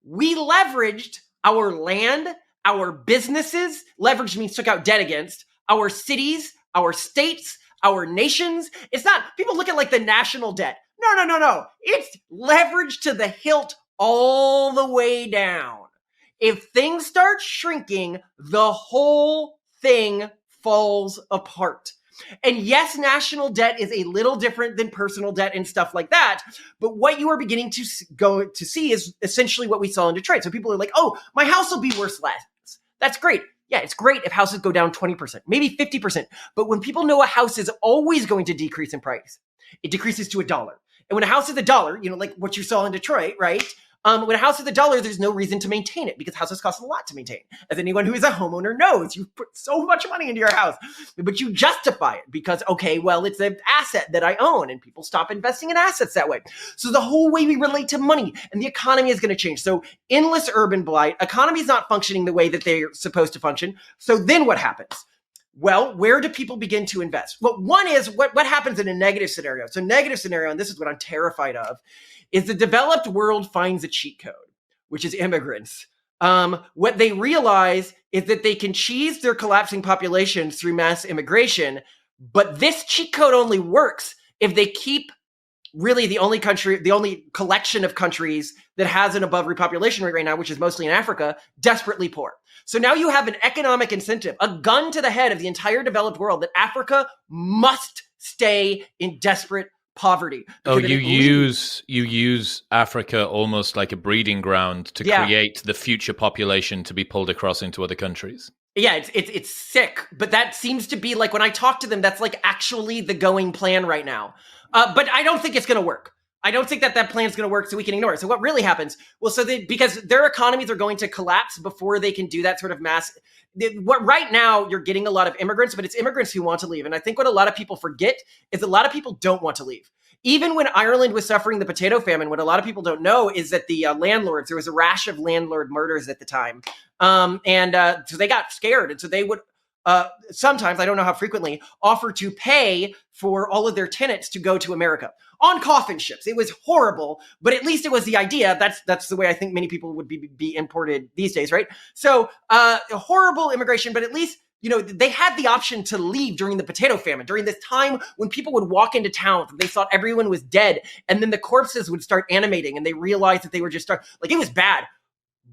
[SPEAKER 1] We leveraged our land, our businesses, leveraged means took out debt against, our cities, our states, our nations. It's not, people look at like the national debt. No. It's leveraged to the hilt all the way down. If things start shrinking, the whole thing falls apart. And yes, national debt is a little different than personal debt and stuff like that. But what you are beginning to go to see is essentially what we saw in Detroit. So people are like, oh, my house will be worth less. That's great. Yeah, it's great if houses go down 20%, maybe 50%. But when people know a house is always going to decrease in price, it decreases to $1. And when a house is $1, like what you saw in Detroit, right? When a house is $1, there's no reason to maintain it because houses cost a lot to maintain. As anyone who is a homeowner knows, you put so much money into your house, but you justify it because, okay, well, it's an asset that I own and people stop investing in assets that way. So the whole way we relate to money and the economy is going to change. So endless urban blight, economy is not functioning the way that they're supposed to function. So then what happens? Well, where do people begin to invest? Well, one is what happens in a negative scenario. So negative scenario, and this is what I'm terrified of, is the developed world finds a cheat code, which is immigrants. What they realize is that they can cheese their collapsing populations through mass immigration, but this cheat code only works if they keep really the only collection of countries that has an above repopulation rate right now, which is mostly in Africa, desperately poor. So now you have an economic incentive, a gun to the head of the entire developed world that Africa must stay in desperate poverty.
[SPEAKER 2] Oh, you use Africa almost like a breeding ground to create the future population to be pulled across into other countries.
[SPEAKER 1] Yeah, it's sick, but that seems to be like when I talk to them, that's like actually the going plan right now. But I don't think it's going to work. I don't think that plan is going to work, so we can ignore it. So what really happens? Well, because their economies are going to collapse before they can do that sort of mass. Right now, you're getting a lot of immigrants, but it's immigrants who want to leave. And I think what a lot of people forget is a lot of people don't want to leave. Even when Ireland was suffering the potato famine, what a lot of people don't know is that the landlords, there was a rash of landlord murders at the time. So they got scared. And so they would sometimes, I don't know how frequently, offer to pay for all of their tenants to go to America on coffin ships. It was horrible, but at least it was the idea. That's the way I think many people would be imported these days, right? So horrible immigration, but at least they had the option to leave during the potato famine, during this time when people would walk into town and they thought everyone was dead, and then the corpses would start animating, and they realized that they were just like it was bad,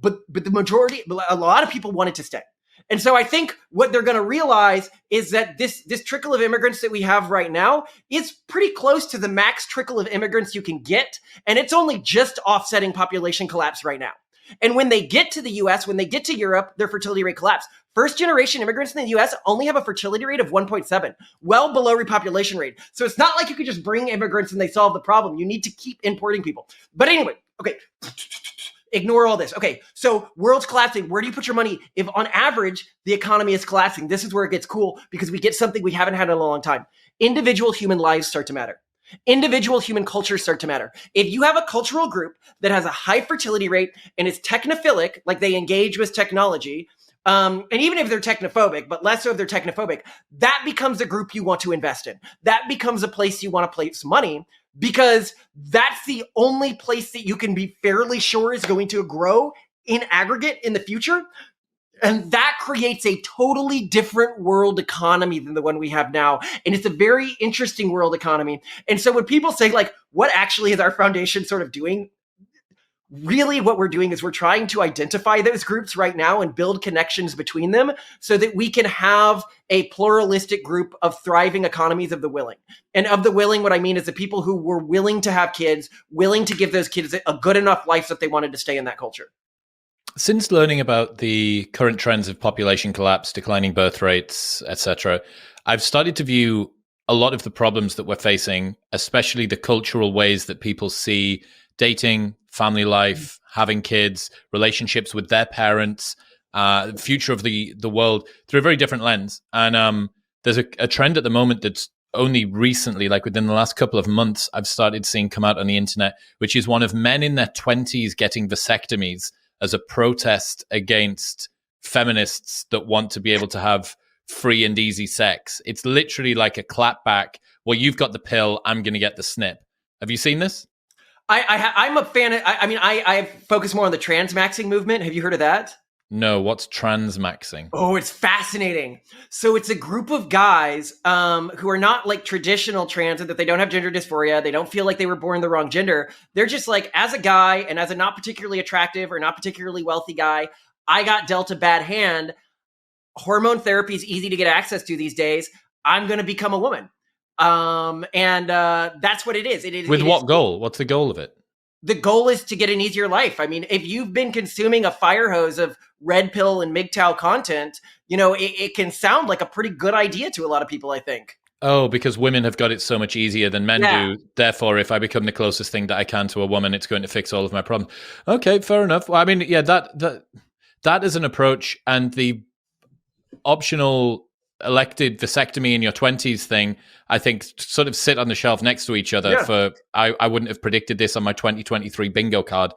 [SPEAKER 1] but the majority, a lot of people wanted to stay. And so I think what they're going to realize is that this trickle of immigrants that we have right now is pretty close to the max trickle of immigrants you can get. And it's only just offsetting population collapse right now. And when they get to the US, when they get to Europe, their fertility rate collapse. First generation immigrants in the US only have a fertility rate of 1.7, well below repopulation rate. So it's not like you could just bring immigrants and they solve the problem. You need to keep importing people. But anyway, okay. Ignore all this. Okay, so world's collapsing. Where do you put your money? If on average, the economy is collapsing, this is where it gets cool because we get something we haven't had in a long time. Individual human lives start to matter. Individual human cultures start to matter. If you have a cultural group that has a high fertility rate and is technophilic, like they engage with technology, and even if they're technophobic, but less so if they're technophobic, that becomes a group you want to invest in. That becomes a place you want to place money, because that's the only place that you can be fairly sure is going to grow in aggregate in the future. And that creates a totally different world economy than the one we have now. And it's a very interesting world economy. And so when people say, like, what actually is our foundation sort of doing? Really, what we're doing is we're trying to identify those groups right now and build connections between them so that we can have a pluralistic group of thriving economies of the willing. And of the willing, what I mean is the people who were willing to have kids, willing to give those kids a good enough life that they wanted to stay in that culture.
[SPEAKER 2] Since learning about the current trends of population collapse, declining birth rates, etc., I've started to view a lot of the problems that we're facing, especially the cultural ways that people see dating, family life, having kids, relationships with their parents, the future of the world through a very different lens. And there's a trend at the moment that's only recently, like within the last couple of months, I've started seeing come out on the internet, which is one of men in their 20s getting vasectomies as a protest against feminists that want to be able to have free and easy sex. It's literally like a clapback. Well, you've got the pill, I'm going to get the snip. Have you seen this?
[SPEAKER 1] I'm a fan of, I focus more on the transmaxing movement. Have you heard of that?
[SPEAKER 2] No, what's transmaxing?
[SPEAKER 1] Oh, it's fascinating. So it's a group of guys who are not like traditional trans, and that they don't have gender dysphoria. They don't feel like they were born the wrong gender. They're just like, as a guy and as a not particularly attractive or not particularly wealthy guy, I got dealt a bad hand. Hormone therapy is easy to get access to these days. I'm going to become a woman. And that's what it is.
[SPEAKER 2] With what goal? What's the goal of it?
[SPEAKER 1] The goal is to get an easier life. I mean, if you've been consuming a fire hose of red pill and MGTOW content, you know, it can sound like a pretty good idea to a lot of people, I think.
[SPEAKER 2] Oh, because women have got it so much easier than men do. Therefore, if I become the closest thing that I can to a woman, it's going to fix all of my problems. Okay, fair enough. Well, I mean, yeah, that is an approach, and the optional elected vasectomy in your 20s thing, I think, sort of sit on the shelf next to each other.
[SPEAKER 1] Yeah.
[SPEAKER 2] I wouldn't have predicted this on my 2023 bingo card.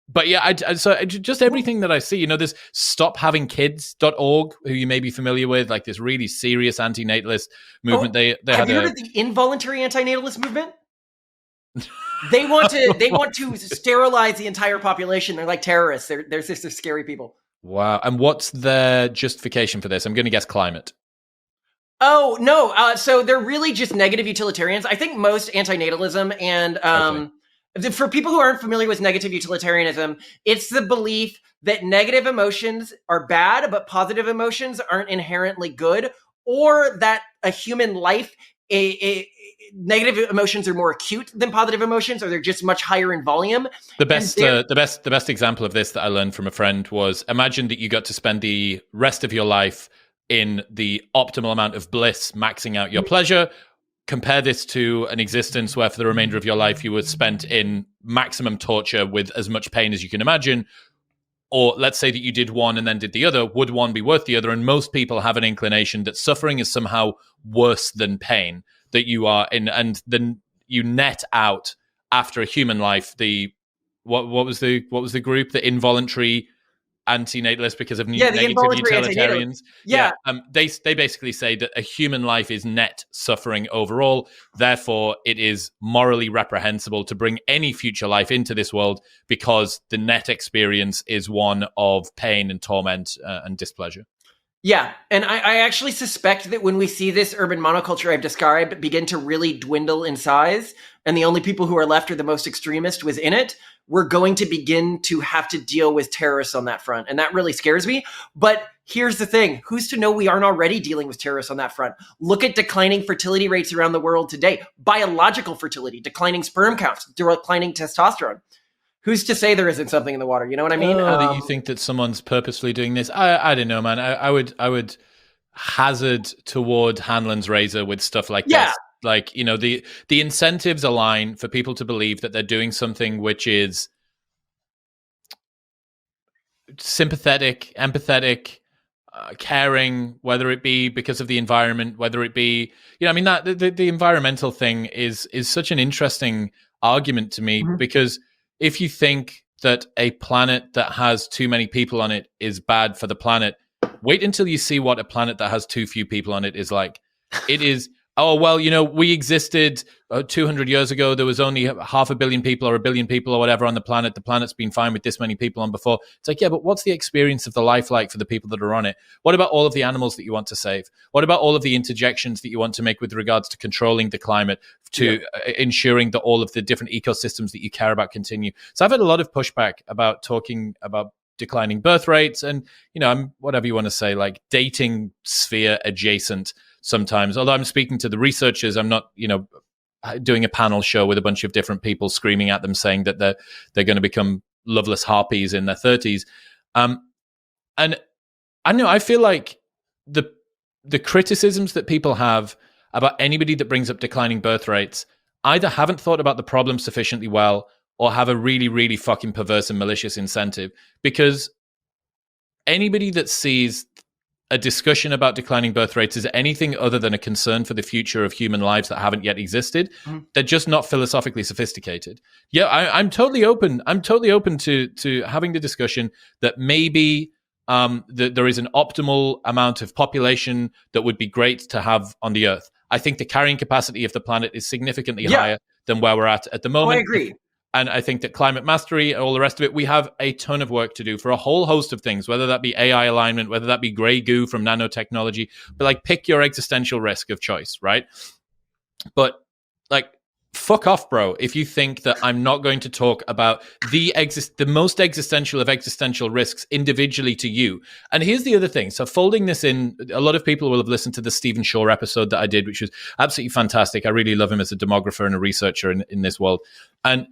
[SPEAKER 2] But yeah, so just everything that I see, you know, there's stophavingkids.org, who you may be familiar with, like this really serious anti-natalist movement.
[SPEAKER 1] Have you heard of the involuntary anti-natalist movement? They want to sterilize the entire population. They're like terrorists. They're scary people.
[SPEAKER 2] Wow. And what's their justification for this? I'm going to guess climate.
[SPEAKER 1] Oh, no. So they're really just negative utilitarians. I think most antinatalism and for people who aren't familiar with negative utilitarianism, it's the belief that negative emotions are bad, but positive emotions aren't inherently good, or that a human life, negative emotions are more acute than positive emotions, or they're just much higher in volume.
[SPEAKER 2] The best example of this that I learned from a friend was, imagine that you got to spend the rest of your life in the optimal amount of bliss, maxing out your pleasure. Compare this to an existence where for the remainder of your life you were spent in maximum torture with as much pain as you can imagine. Or let's say that you did one and then did the other. Would one be worth the other? And most people have an inclination that suffering is somehow worse than pain, that you are in, and then you net out after a human life the what was the group, the involuntary anti-natalist, because of negative utilitarians. They basically say that a human life is net suffering overall. Therefore, it is morally reprehensible to bring any future life into this world, because the net experience is one of pain and torment and displeasure.
[SPEAKER 1] Yeah, and I actually suspect that when we see this urban monoculture I've described begin to really dwindle in size, and the only people who are left are the most extremist within it, we're going to begin to have to deal with terrorists on that front. And that really scares me. But here's the thing. Who's to know we aren't already dealing with terrorists on that front? Look at declining fertility rates around the world today. Biological fertility, declining sperm counts, declining testosterone. Who's to say there isn't something in the water? You know what I mean?
[SPEAKER 2] That you think that someone's purposefully doing this? I don't know, man. I would hazard toward Hanlon's razor with stuff like this. Like, you know, the incentives align for people to believe that they're doing something which is sympathetic, empathetic, caring, whether it be because of the environment, whether it be, you know, I mean, that the environmental thing is such an interesting argument to me, because if you think that a planet that has too many people on it is bad for the planet, wait until you see what a planet that has too few people on it is like. It is oh, well, we existed 200 years ago. There was only 500 million people or 1 billion people or whatever on the planet. The planet's been fine with this many people on before. It's like, yeah, but what's the experience of the life like for the people that are on it? What about all of the animals that you want to save? What about all of the interjections that you want to make with regards to controlling the climate, to ensuring that all of the different ecosystems that you care about continue? So I've had a lot of pushback about talking about declining birth rates and, I'm whatever you want to say, like dating sphere adjacent sometimes. Although I'm speaking to the researchers, I'm not, doing a panel show with a bunch of different people screaming at them saying that they're going to become loveless harpies in their 30s. And I know, I feel like the criticisms that people have about anybody that brings up declining birth rates either haven't thought about the problem sufficiently well or have a really, really fucking perverse and malicious incentive. Because anybody that sees a discussion about declining birth rates is anything other than a concern for the future of human lives that haven't yet existed, they're just not philosophically sophisticated. Yeah, I'm totally open. I'm totally open to having the discussion that maybe there is an optimal amount of population that would be great to have on the Earth. I think the carrying capacity of the planet is significantly higher than where we're at the moment.
[SPEAKER 1] I agree.
[SPEAKER 2] And I think that climate mastery and all the rest of it, we have a ton of work to do for a whole host of things, whether that be AI alignment, whether that be gray goo from nanotechnology, but like pick your existential risk of choice, right? But like, fuck off, bro, if you think that I'm not going to talk about the most existential of existential risks individually to you. And here's the other thing. So folding this in, a lot of people will have listened to the Stephen Shore episode that I did, which was absolutely fantastic. I really love him as a demographer and a researcher in this world. And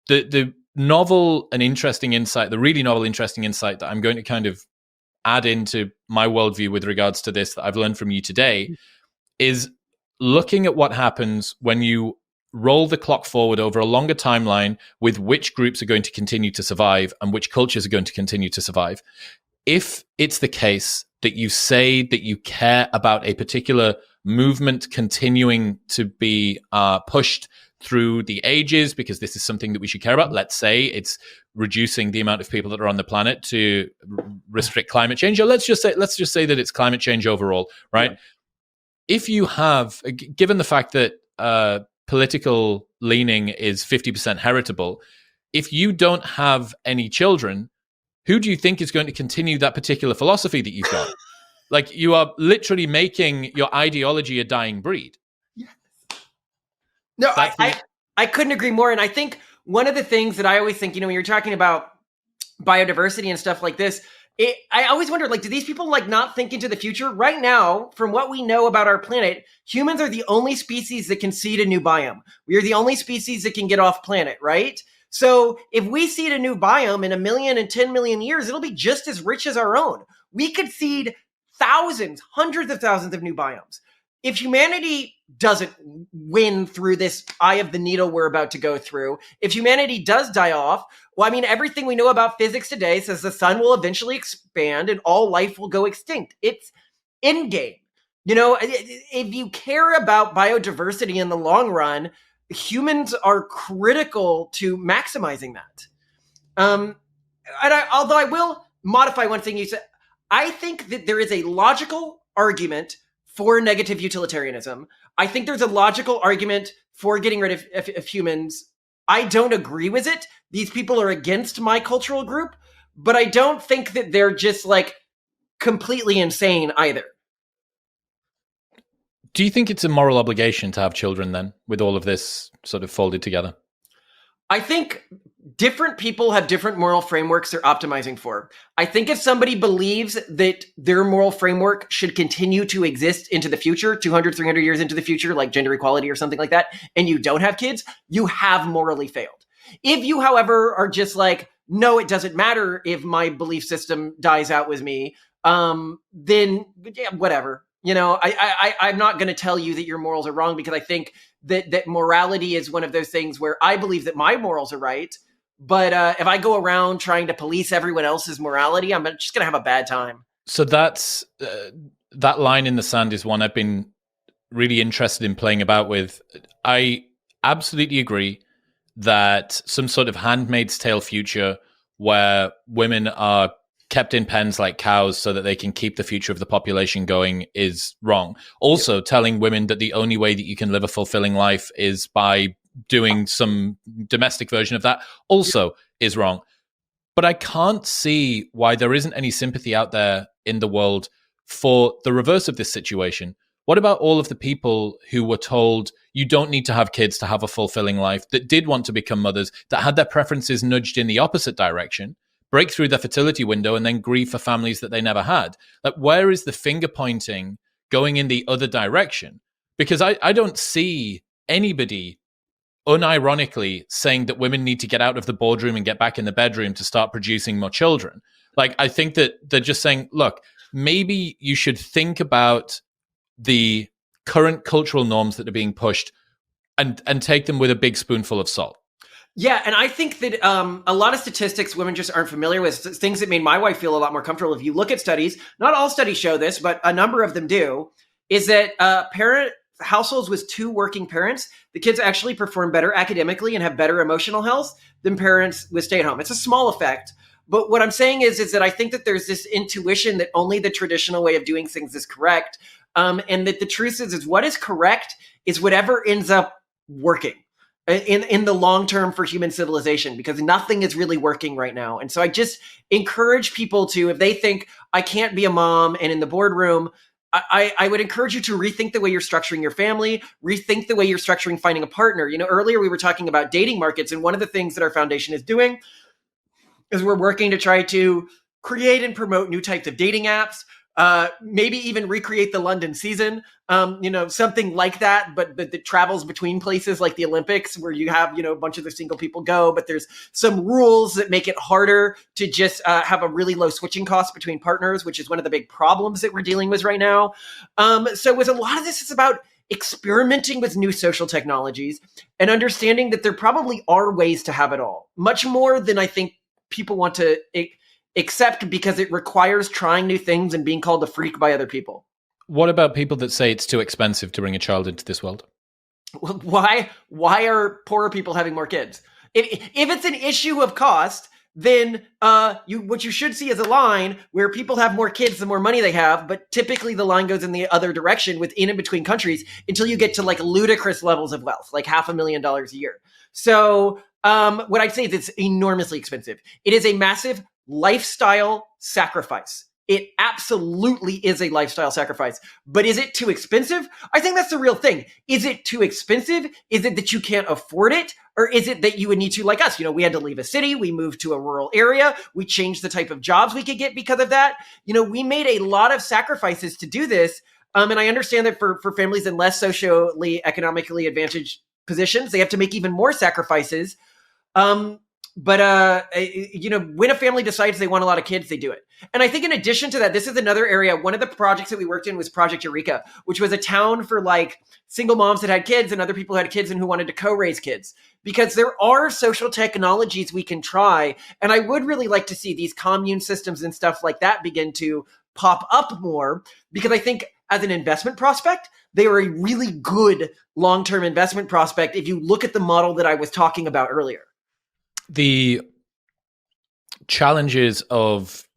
[SPEAKER 2] the novel and interesting insight, the really novel, interesting insight that I'm going to kind of add into my worldview with regards to this that I've learned from you today is looking at what happens when you roll the clock forward over a longer timeline with which groups are going to continue to survive and which cultures are going to continue to survive. If it's the case that you say that you care about a particular movement continuing to be pushed through the ages, because this is something that we should care about. Let's say it's reducing the amount of people that are on the planet to restrict climate change. Or let's just say that it's climate change overall, right? Yeah. If you have, given the fact that political leaning is 50% heritable, if you don't have any children, who do you think is going to continue that particular philosophy that you've got? Like, you are literally making your ideology a dying breed.
[SPEAKER 1] No, I couldn't agree more. And I think one of the things that I always think, when you're talking about biodiversity and stuff like this, I always wonder, do these people not think into the future? Right now, from what we know about our planet, humans are the only species that can seed a new biome. We are the only species that can get off planet, right? So if we seed a new biome in 1 million and 10 million years, it'll be just as rich as our own. We could seed thousands, hundreds of thousands of new biomes. If humanity doesn't win through this eye of the needle we're about to go through, if humanity does die off, everything we know about physics today says the sun will eventually expand and all life will go extinct. It's endgame. If you care about biodiversity in the long run, humans are critical to maximizing that. Although I will modify one thing you said, I think that there is a logical argument for negative utilitarianism. I think there's a logical argument for getting rid of humans. I don't agree with it. These people are against my cultural group, but I don't think that they're just completely insane either.
[SPEAKER 2] Do you think it's a moral obligation to have children then, with all of this sort of folded together?
[SPEAKER 1] I think different people have different moral frameworks they're optimizing for. I think if somebody believes that their moral framework should continue to exist into the future, 200, 300 years into the future, like gender equality or something like that, and you don't have kids, you have morally failed. If you, however, are just no, it doesn't matter if my belief system dies out with me, then whatever. I'm not going to tell you that your morals are wrong, because I think that morality is one of those things where I believe that my morals are right. But if I go around trying to police everyone else's morality, I'm just going to have a bad time.
[SPEAKER 2] So that's that line in the sand is one I've been really interested in playing about with. I absolutely agree that some sort of Handmaid's Tale future where women are kept in pens like cows so that they can keep the future of the population going is wrong. Also, telling women that the only way that you can live a fulfilling life is by doing some domestic version of that also is wrong. But I can't see why there isn't any sympathy out there in the world for the reverse of this situation. What about all of the people who were told you don't need to have kids to have a fulfilling life, that did want to become mothers, that had their preferences nudged in the opposite direction, break through their fertility window, and then grieve for families that they never had? Like, where is the finger pointing going in the other direction? Because I don't see anybody unironically saying that women need to get out of the boardroom and get back in the bedroom to start producing more children. Like, I think that they're just saying, look, maybe you should think about the current cultural norms that are being pushed and take them with a big spoonful of salt.
[SPEAKER 1] Yeah, and I think that a lot of statistics women just aren't familiar with, things that made my wife feel a lot more comfortable. If you look at studies, not all studies show this, but a number of them do, is that households with 2 working parents, the kids actually perform better academically and have better emotional health than parents with stay-at-home. It's a small effect. But what I'm saying is that I think that there's this intuition that only the traditional way of doing things is correct. And that the truth is what is correct is whatever ends up working in the long term for human civilization, because nothing is really working right now. And so I just encourage people to, if they think I can't be a mom and in the boardroom, I would encourage you to rethink the way you're structuring your family, rethink the way you're structuring finding a partner. You know, earlier we were talking about dating markets, and one of the things that our foundation is doing is we're working to try to create and promote new types of dating apps, maybe even recreate the London season, something like that, but that travels between places like the Olympics, where you have, a bunch of the single people go, but there's some rules that make it harder to just have a really low switching cost between partners, which is one of the big problems that we're dealing with right now. So with a lot of this, it's about experimenting with new social technologies and understanding that there probably are ways to have it all, much more than I think people want to accept, because it requires trying new things and being called a freak by other people.
[SPEAKER 2] What about people that say it's too expensive to bring a child into this world?
[SPEAKER 1] Why are poorer people having more kids? If it's an issue of cost, then what you should see is a line where people have more kids the more money they have, but typically the line goes in the other direction within and between countries until you get to like ludicrous levels of wealth, like $500,000 a year. So what I'd say is it's enormously expensive. It is a massive lifestyle sacrifice. It absolutely is a lifestyle sacrifice. But is it too expensive? I think that's the real thing. Is it too expensive? Is it that you can't afford it? Or is it that you would need to, like us, we had to leave a city, we moved to a rural area, we changed the type of jobs we could get because of that. We made a lot of sacrifices to do this. And I understand that for families in less socially, economically advantaged positions, they have to make even more sacrifices. But when a family decides they want a lot of kids, they do it. And I think in addition to that, this is another area. One of the projects that we worked in was Project Eureka, which was a town for like single moms that had kids and other people who had kids and who wanted to co-raise kids. Because there are social technologies we can try. And I would really like to see these commune systems and stuff like that begin to pop up more, because I think as an investment prospect, they are a really good long-term investment prospect if you look at the model that I was talking about earlier.
[SPEAKER 2] The challenges of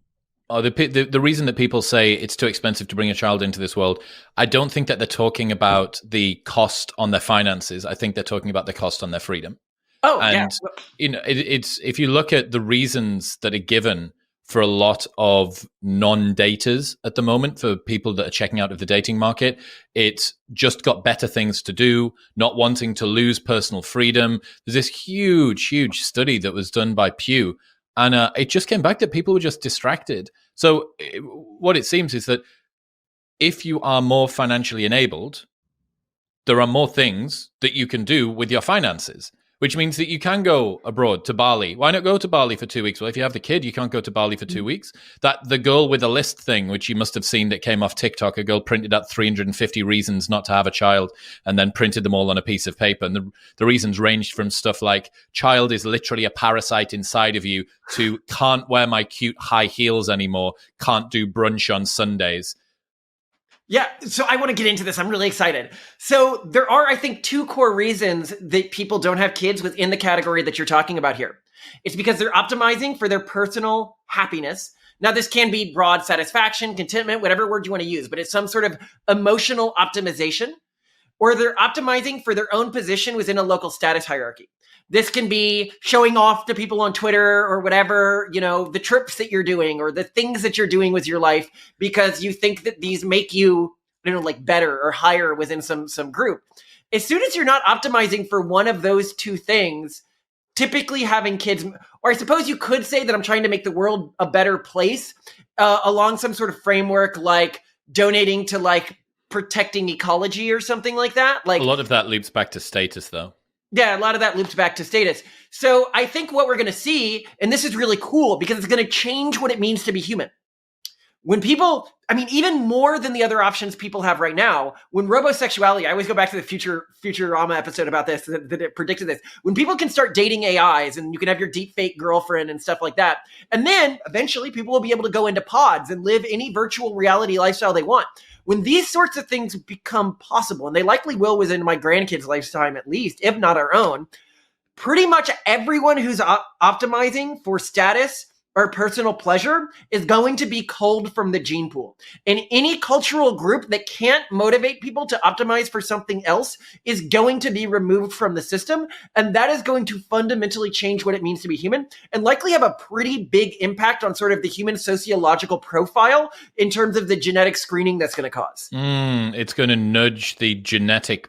[SPEAKER 2] the reason that people say it's too expensive to bring a child into this world, I don't think that they're talking about the cost on their finances. I think they're talking about the cost on their freedom.
[SPEAKER 1] Oh,
[SPEAKER 2] and
[SPEAKER 1] yeah.
[SPEAKER 2] It's if you look at the reasons that are given for a lot of non-daters at the moment, for people that are checking out of the dating market, it's just got better things to do, not wanting to lose personal freedom. There's this huge study that was done by Pew, and it just came back that people were just distracted. So what it seems is that if you are more financially enabled, there are more things that you can do with your finances, which means that you can go abroad to Bali. Why not go to Bali for 2 weeks? Well, if you have the kid, you can't go to Bali for 2 weeks. That the girl with a list thing, which you must have seen that came off TikTok, a girl printed out 350 reasons not to have a child and then printed them all on a piece of paper. And the reasons ranged from stuff like child is literally a parasite inside of you to can't wear my cute high heels anymore, can't do brunch on Sundays.
[SPEAKER 1] Yeah, so I want to get into this. I'm really excited. So there are, I think, 2 core reasons that people don't have kids within the category that you're talking about here. It's because they're optimizing for their personal happiness, Now, this can be broad satisfaction, contentment, whatever word you want to use, but it's some sort of emotional optimization, or they're optimizing for their own position within a local status hierarchy. This can be showing off to people on Twitter or whatever, the trips that you're doing or the things that you're doing with your life because you think that these make you, like better or higher within some group. As soon as you're not optimizing for one of those two things, typically having kids, or I suppose you could say that I'm trying to make the world a better place along some sort of framework like donating to like protecting ecology or something like that. Like
[SPEAKER 2] a lot of that loops back to status, though.
[SPEAKER 1] Yeah, a lot of that loops back to status. So I think what we're going to see, and this is really cool because it's going to change what it means to be human. When people, even more than the other options people have right now, when robosexuality, I always go back to the Futurama episode about this, that it predicted this. When people can start dating AIs and you can have your deep fake girlfriend and stuff like that, and then eventually people will be able to go into pods and live any virtual reality lifestyle they want. When these sorts of things become possible, and they likely will within my grandkids' lifetime at least, if not our own, pretty much everyone who's optimizing for status or personal pleasure is going to be culled from the gene pool. And any cultural group that can't motivate people to optimize for something else is going to be removed from the system. And that is going to fundamentally change what it means to be human and likely have a pretty big impact on sort of the human sociological profile in terms of the genetic screening that's going to cause.
[SPEAKER 2] It's going to nudge the genetic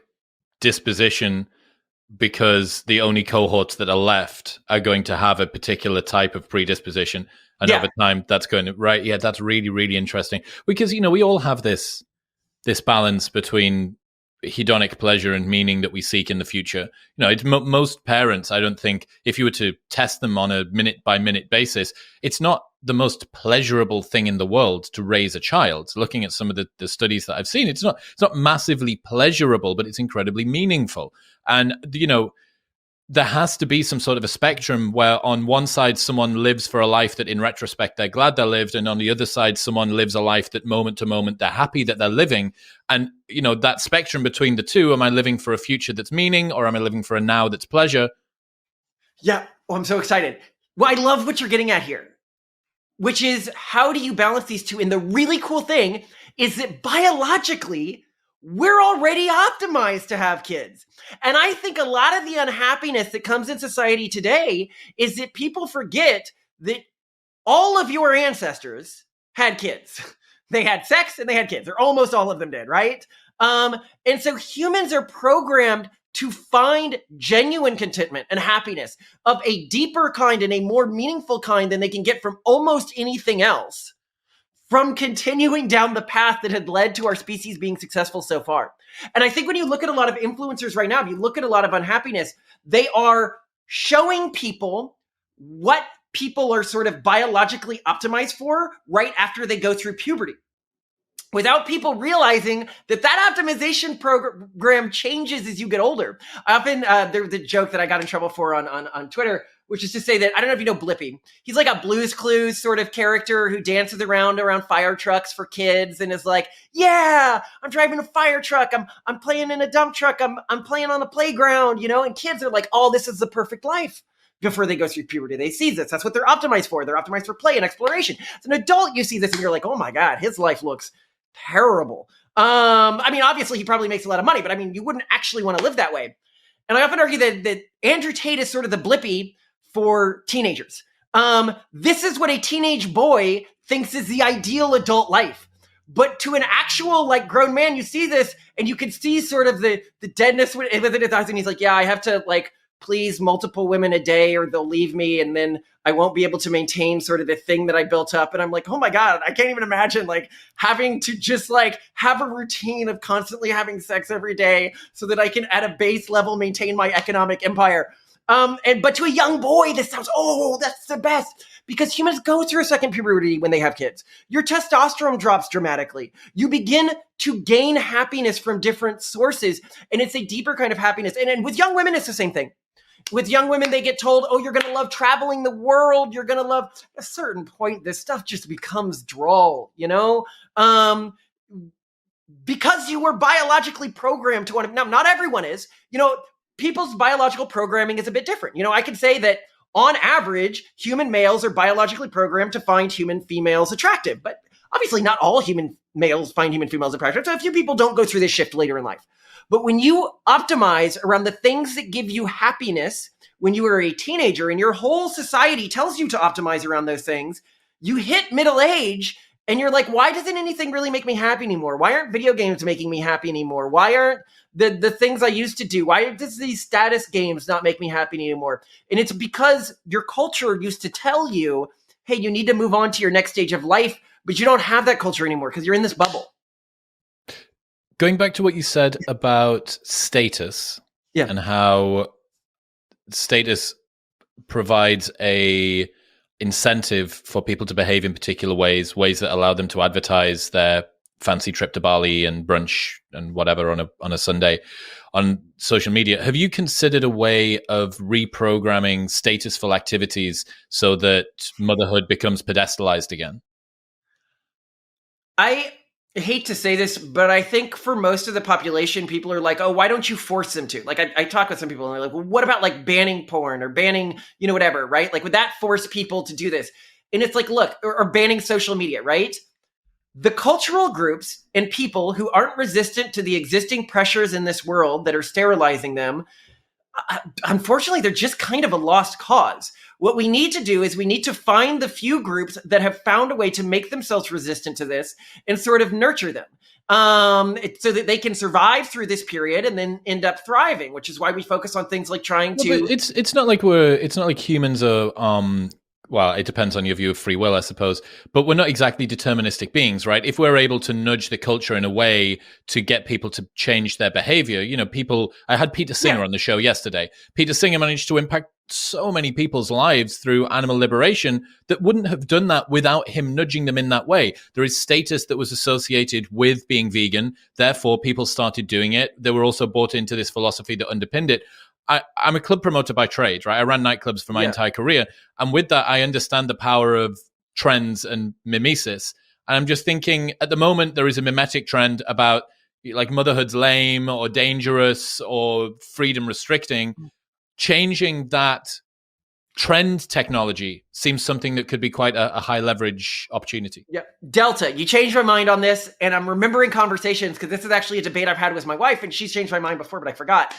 [SPEAKER 2] disposition because the only cohorts that are left are going to have a particular type of predisposition. And over time, that's going to, right? Yeah, that's really, really interesting. Because, we all have this balance between hedonic pleasure and meaning that we seek in the future. It's most parents, I don't think, if you were to test them on a minute-by-minute basis, it's not the most pleasurable thing in the world to raise a child. Looking at some of the studies that I've seen, it's not massively pleasurable, but it's incredibly meaningful. And, there has to be some sort of a spectrum where on one side, someone lives for a life that in retrospect, they're glad they lived. And on the other side, someone lives a life that moment to moment, they're happy that they're living. And, that spectrum between the two, am I living for a future that's meaning or am I living for a now that's pleasure?
[SPEAKER 1] Yeah. Oh, I'm so excited. Well, I love what you're getting at here, which is how do you balance these two? And the really cool thing is that biologically, we're already optimized to have kids. And I think a lot of the unhappiness that comes in society today is that people forget that all of your ancestors had kids. They had sex and they had kids, or almost all of them did, right? And so humans are programmed to find genuine contentment and happiness of a deeper kind and a more meaningful kind than they can get from almost anything else, from continuing down the path that had led to our species being successful so far. And I think when you look at a lot of influencers right now, if you look at a lot of unhappiness, they are showing people what people are sort of biologically optimized for right after they go through puberty, without people realizing that optimization program changes as you get older. I often, there's a joke that I got in trouble for on Twitter, which is to say that, I don't know if you know Blippi. He's like a Blue's Clues sort of character who dances around fire trucks for kids and is like, yeah, I'm driving a fire truck. I'm playing in a dump truck. I'm playing on a playground, and kids are like, oh, this is the perfect life. Before they go through puberty, they see this. That's what they're optimized for. They're optimized for play and exploration. As an adult, you see this and you're like, oh my God, his life looks terrible. Obviously he probably makes a lot of money, but you wouldn't actually want to live that way. And I often argue that Andrew Tate is sort of the Blippi for teenagers. This is what a teenage boy thinks is the ideal adult life. But to an actual grown man, you see this and you can see sort of the deadness within his eyes. And he's like, yeah, I have to please multiple women a day or they'll leave me. And then I won't be able to maintain sort of the thing that I built up. And I'm like, oh my God, I can't even imagine having to just have a routine of constantly having sex every day so that I can at a base level maintain my economic empire. But to a young boy, this sounds, oh, that's the best. Because humans go through a second puberty when they have kids. Your testosterone drops dramatically. You begin to gain happiness from different sources. And it's a deeper kind of happiness. And with young women, it's the same thing. With young women, they get told, oh, you're going to love traveling the world. You're going to love, at a certain point, this stuff just becomes droll, because you were biologically programmed to want to. Now, not everyone is. People's biological programming is a bit different. I could say that on average, human males are biologically programmed to find human females attractive. But obviously not all human males find human females attractive. So a few people don't go through this shift later in life. But when you optimize around the things that give you happiness when you are a teenager and your whole society tells you to optimize around those things, you hit middle age and you're like, why doesn't anything really make me happy anymore? Why aren't video games making me happy anymore? Why aren't the things I used to do? Why does these status games not make me happy anymore? And it's because your culture used to tell you, hey, you need to move on to your next stage of life, but you don't have that culture anymore because you're in this bubble.
[SPEAKER 2] Going back to what you said about status and how status provides a incentive for people to behave in particular ways that allow them to advertise their fancy trip to Bali and brunch and whatever on a Sunday on social media. Have you considered a way of reprogramming statusful activities so that motherhood becomes pedestalized again?
[SPEAKER 1] I hate to say this, but I think for most of the population, people are like, oh, why don't you force them to? Like I talk with some people and they're like, well, what about like banning porn or banning, whatever, right? Like would that force people to do this? And it's like, look, or banning social media, right? The cultural groups and people who aren't resistant to the existing pressures in this world that are sterilizing them, unfortunately, they're just kind of a lost cause. What we need to do is we need to find the few groups that have found a way to make themselves resistant to this and sort of nurture them so that they can survive through this period and then end up thriving, which is why we focus on things like trying to...
[SPEAKER 2] But it's not like humans are... Well, it depends on your view of free will, I suppose. But we're not exactly deterministic beings, right? If we're able to nudge the culture in a way to get people to change their behavior, I had Peter Singer on the show yesterday. Peter Singer managed to impact so many people's lives through animal liberation that wouldn't have done that without him nudging them in that way. There is status that was associated with being vegan. Therefore, people started doing it. They were also bought into this philosophy that underpinned it. I'm a club promoter by trade, right? I ran nightclubs for my entire career. And with that, I understand the power of trends and mimesis. And I'm just thinking, at the moment, there is a mimetic trend about like motherhood's lame or dangerous or freedom restricting. Changing that trend technology seems something that could be quite a high leverage opportunity.
[SPEAKER 1] Yeah. Delta, you changed my mind on this. And I'm remembering conversations because this is actually a debate I've had with my wife and she's changed my mind before, but I forgot.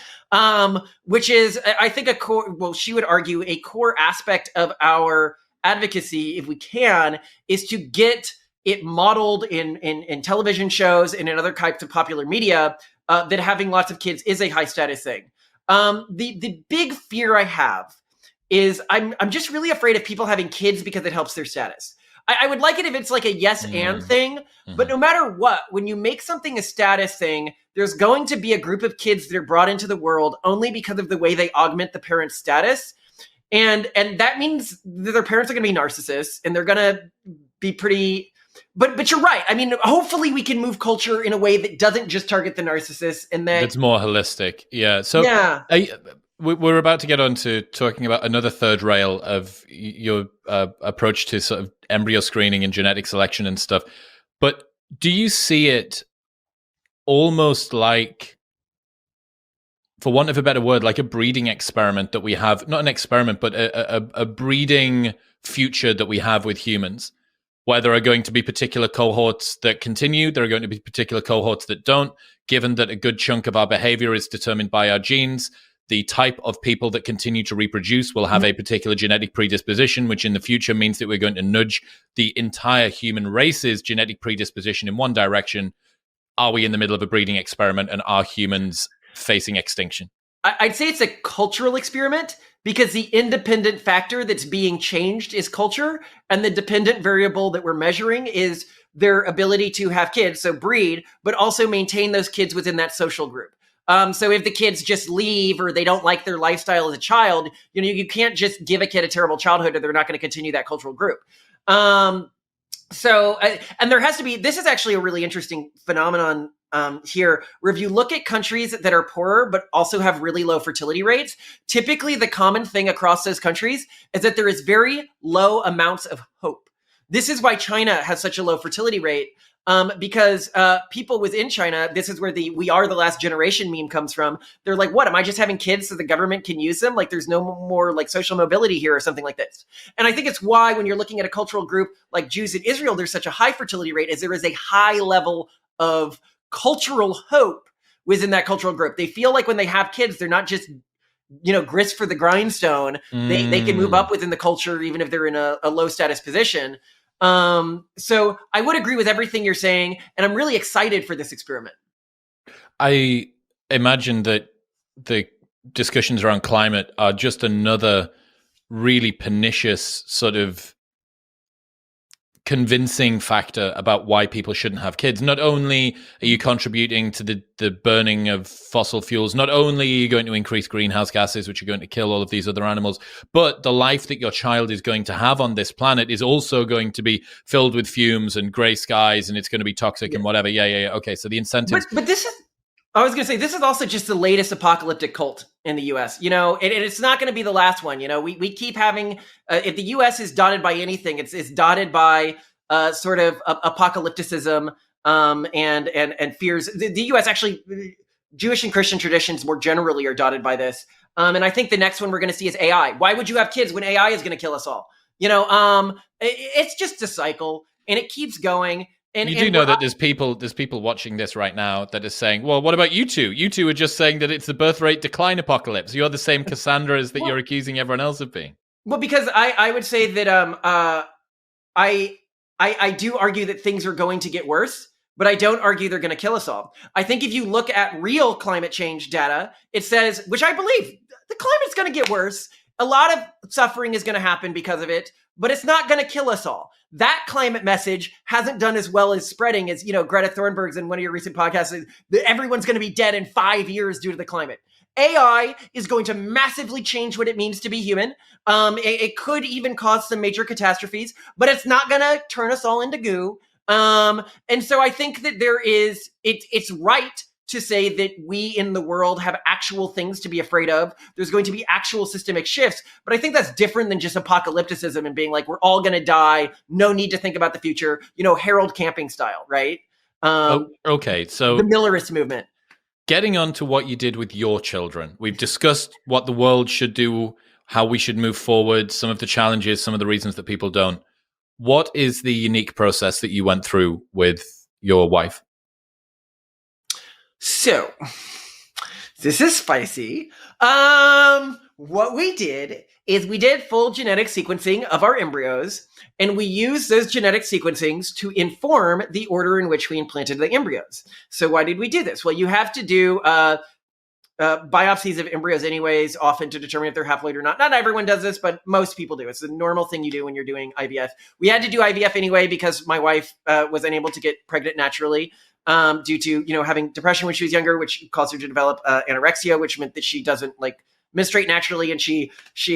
[SPEAKER 1] Which is, I think she would argue a core aspect of our advocacy, if we can, is to get it modeled in television shows and in other types of popular media that having lots of kids is a high status thing. The big fear I have is I'm just really afraid of people having kids because it helps their status. I would like it if it's like a yes and thing, but no matter what, when you make something a status thing, there's going to be a group of kids that are brought into the world only because of the way they augment the parent's status. And that means that their parents are going to be narcissists and they're going to be pretty... But you're right. I mean, hopefully we can move culture in a way that doesn't just target the narcissist and that... It's
[SPEAKER 2] more holistic. Yeah. So we're about to get on to talking about another third rail of your approach to sort of embryo screening and genetic selection and stuff. But do you see it almost like, for want of a better word, like a breeding experiment that we have, not an experiment, but a breeding future that we have with humans, where there are going to be particular cohorts that continue, there are going to be particular cohorts that don't, given that a good chunk of our behavior is determined by our genes. The type of people that continue to reproduce will have a particular genetic predisposition, which in the future means that we're going to nudge the entire human race's genetic predisposition in one direction. Are we in the middle of a breeding experiment and are humans facing extinction?
[SPEAKER 1] I'd say it's a cultural experiment because the independent factor that's being changed is culture, and the dependent variable that we're measuring is their ability to have kids, so breed, but also maintain those kids within that social group. So if the kids just leave or they don't like their lifestyle as a child, you can't just give a kid a terrible childhood or they're not going to continue that cultural group. And there has to be, this is actually a really interesting phenomenon here, where if you look at countries that are poorer but also have really low fertility rates, typically the common thing across those countries is that there is very low amounts of hope. This is why China has such a low fertility rate. because people within China, this is where the "we are the last generation" meme comes from. They're like, what, am I just having kids so the government can use them? Like, there's no more like social mobility here or something like this. And I think it's why when you're looking at a cultural group like Jews in Israel, there's such a high fertility rate, as there is a high level of cultural hope within that cultural group. They feel like when they have kids, they're not just grist for the grindstone. They can move up within the culture, even if they're in a low status position. So I would agree with everything you're saying, and I'm really excited for this experiment.
[SPEAKER 2] I imagine that the discussions around climate are just another really pernicious sort of convincing factor about why people shouldn't have kids. Not only are you contributing to the burning of fossil fuels, not only are you going to increase greenhouse gases, which are going to kill all of these other animals, but the life that your child is going to have on this planet is also going to be filled with fumes and gray skies, and it's going to be toxic and whatever. Yeah. Okay, so the incentives.
[SPEAKER 1] But this is, I was going to say, this is also just the latest apocalyptic cult in the U.S. And it's not going to be the last one. We keep having, if the U.S. is dotted by anything, it's dotted by sort of apocalypticism and fears. The U.S. actually, Jewish and Christian traditions more generally are dotted by this. And I think the next one we're going to see is AI. Why would you have kids when AI is going to kill us all? It's just a cycle, and it keeps going. And
[SPEAKER 2] you do know that there's people watching this right now that are saying, well, what about you two? You two are just saying that it's the birth rate decline apocalypse. You're the same Cassandras that you're accusing everyone else of being.
[SPEAKER 1] Well, because I would say that I do argue that things are going to get worse, but I don't argue they're going to kill us all. I think if you look at real climate change data, it says, which I believe, the climate's going to get worse. A lot of suffering is going to happen because of it, but it's not going to kill us all. That climate message hasn't done as well as spreading as, Greta Thunberg's in one of your recent podcasts, that everyone's going to be dead in 5 years due to the climate. AI is going to massively change what it means to be human. It could even cause some major catastrophes, but it's not going to turn us all into goo. And so I think that it's right to say that we in the world have actual things to be afraid of. There's going to be actual systemic shifts, but I think that's different than just apocalypticism and being like, we're all going to die. No need to think about the future, Harold Camping style, right?
[SPEAKER 2] Okay. So
[SPEAKER 1] the Millerist movement.
[SPEAKER 2] Getting on to what you did with your children, we've discussed what the world should do, how we should move forward, some of the challenges, some of the reasons that people don't. What is the unique process that you went through with your wife?
[SPEAKER 1] So, this is spicy. What we did is we did full genetic sequencing of our embryos, and we used those genetic sequencings to inform the order in which we implanted the embryos. So why did we do this? Well, you have to do biopsies of embryos anyways, often to determine if they're haploid or not. Not everyone does this, but most people do. It's the normal thing you do when you're doing IVF. We had to do IVF anyway because my wife was unable to get pregnant naturally. Due to, having depression when she was younger, which caused her to develop anorexia, which meant that she doesn't menstruate naturally. And she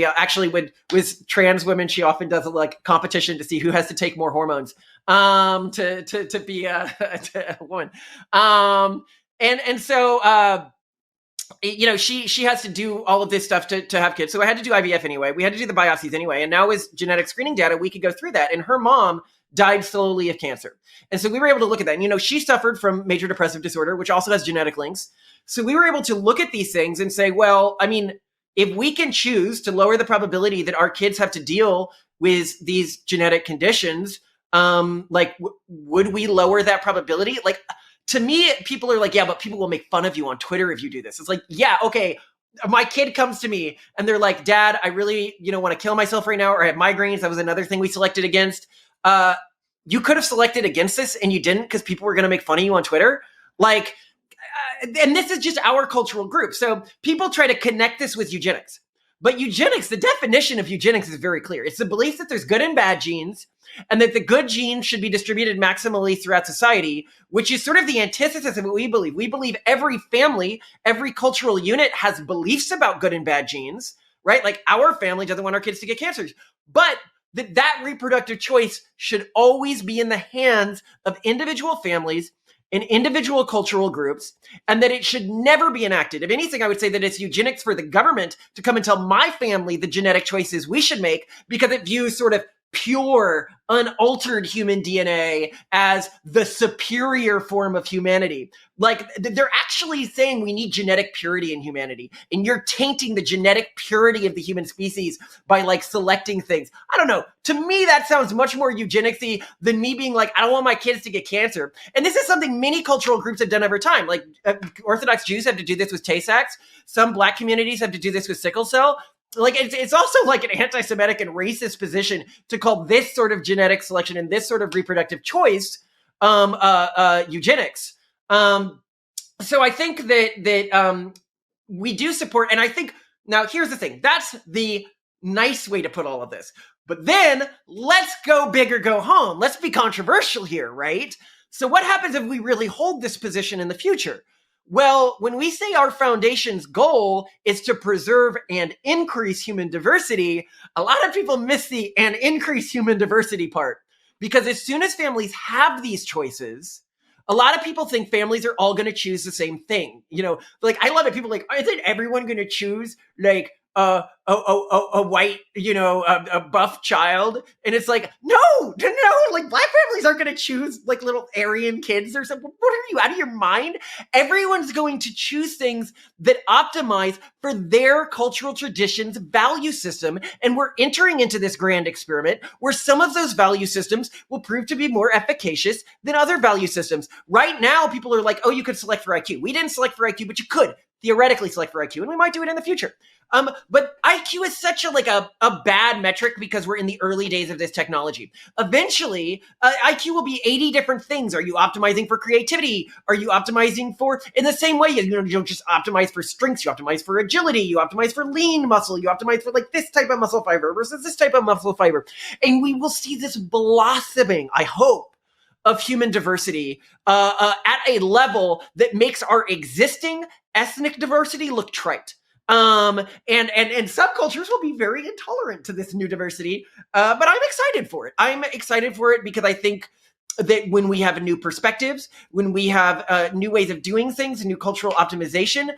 [SPEAKER 1] actually with trans women, she often does a competition to see who has to take more hormones to be a woman. And so, she has to do all of this stuff to have kids. So I had to do IVF anyway. We had to do the biopsies anyway. And now with genetic screening data, we could go through that. And her mom died slowly of cancer. And so we were able to look at that. And, she suffered from major depressive disorder, which also has genetic links. So we were able to look at these things and say, well, I mean, if we can choose to lower the probability that our kids have to deal with these genetic conditions, would we lower that probability? To me, people are like, yeah, but people will make fun of you on Twitter if you do this. It's like, yeah, okay. My kid comes to me and they're like, Dad, I really, want to kill myself right now, or I have migraines. That was another thing we selected against. You could have selected against this and you didn't because people were going to make fun of you on Twitter. And this is just our cultural group. So people try to connect this with eugenics. But eugenics, the definition of eugenics is very clear. It's the belief that there's good and bad genes and that the good genes should be distributed maximally throughout society, which is sort of the antithesis of what we believe. We believe every family, every cultural unit has beliefs about good and bad genes, right? Like our family doesn't want our kids to get cancers, but that reproductive choice should always be in the hands of individual families and individual cultural groups, and that it should never be enacted. If anything, I would say that it's eugenics for the government to come and tell my family the genetic choices we should make because it views sort of pure, unaltered human DNA as the superior form of humanity. Like, they're actually saying we need genetic purity in humanity, and you're tainting the genetic purity of the human species by like selecting things. I don't know. To me, that sounds much more eugenicsy than me being like, I don't want my kids to get cancer. And this is something many cultural groups have done over time. Like Orthodox Jews have to do this with Tay-Sachs. Some Black communities have to do this with sickle cell. Like, it's also like an anti-Semitic and racist position to call this sort of genetic selection and this sort of reproductive choice eugenics. So I think that we do support, and I think, now here's the thing, that's the nice way to put all of this. But then let's go big or go home. Let's be controversial here, right? So what happens if we really hold this position in the future? Well, when we say our foundation's goal is to preserve and increase human diversity, a lot of people miss the and increase human diversity part. Because as soon as families have these choices, a lot of people think families are all going to choose the same thing. You know, like, I love it. People are like, isn't everyone going to choose like a white, you know, a buff child? And it's like, no, like, Black families aren't going to choose like little Aryan kids or something. What are you, out of your mind? Everyone's going to choose things that optimize for their cultural traditions, value system. And we're entering into this grand experiment where some of those value systems will prove to be more efficacious than other value systems. Right now, people are like, oh, you could select for IQ. We didn't select for IQ, but you could theoretically select for IQ, and we might do it in the future. But IQ is such a bad metric because we're in the early days of this technology. Eventually, IQ will be 80 different things. Are you optimizing for creativity? Are you optimizing for, in the same way, you don't just optimize for strengths, you optimize for agility, you optimize for lean muscle, you optimize for like this type of muscle fiber versus this type of muscle fiber. And we will see this blossoming, I hope, of human diversity at a level that makes our existing ethnic diversity look trite. And some cultures will be very intolerant to this new diversity, but I'm excited for it. I'm excited for it because I think that when we have new perspectives, when we have new ways of doing things, new cultural optimization,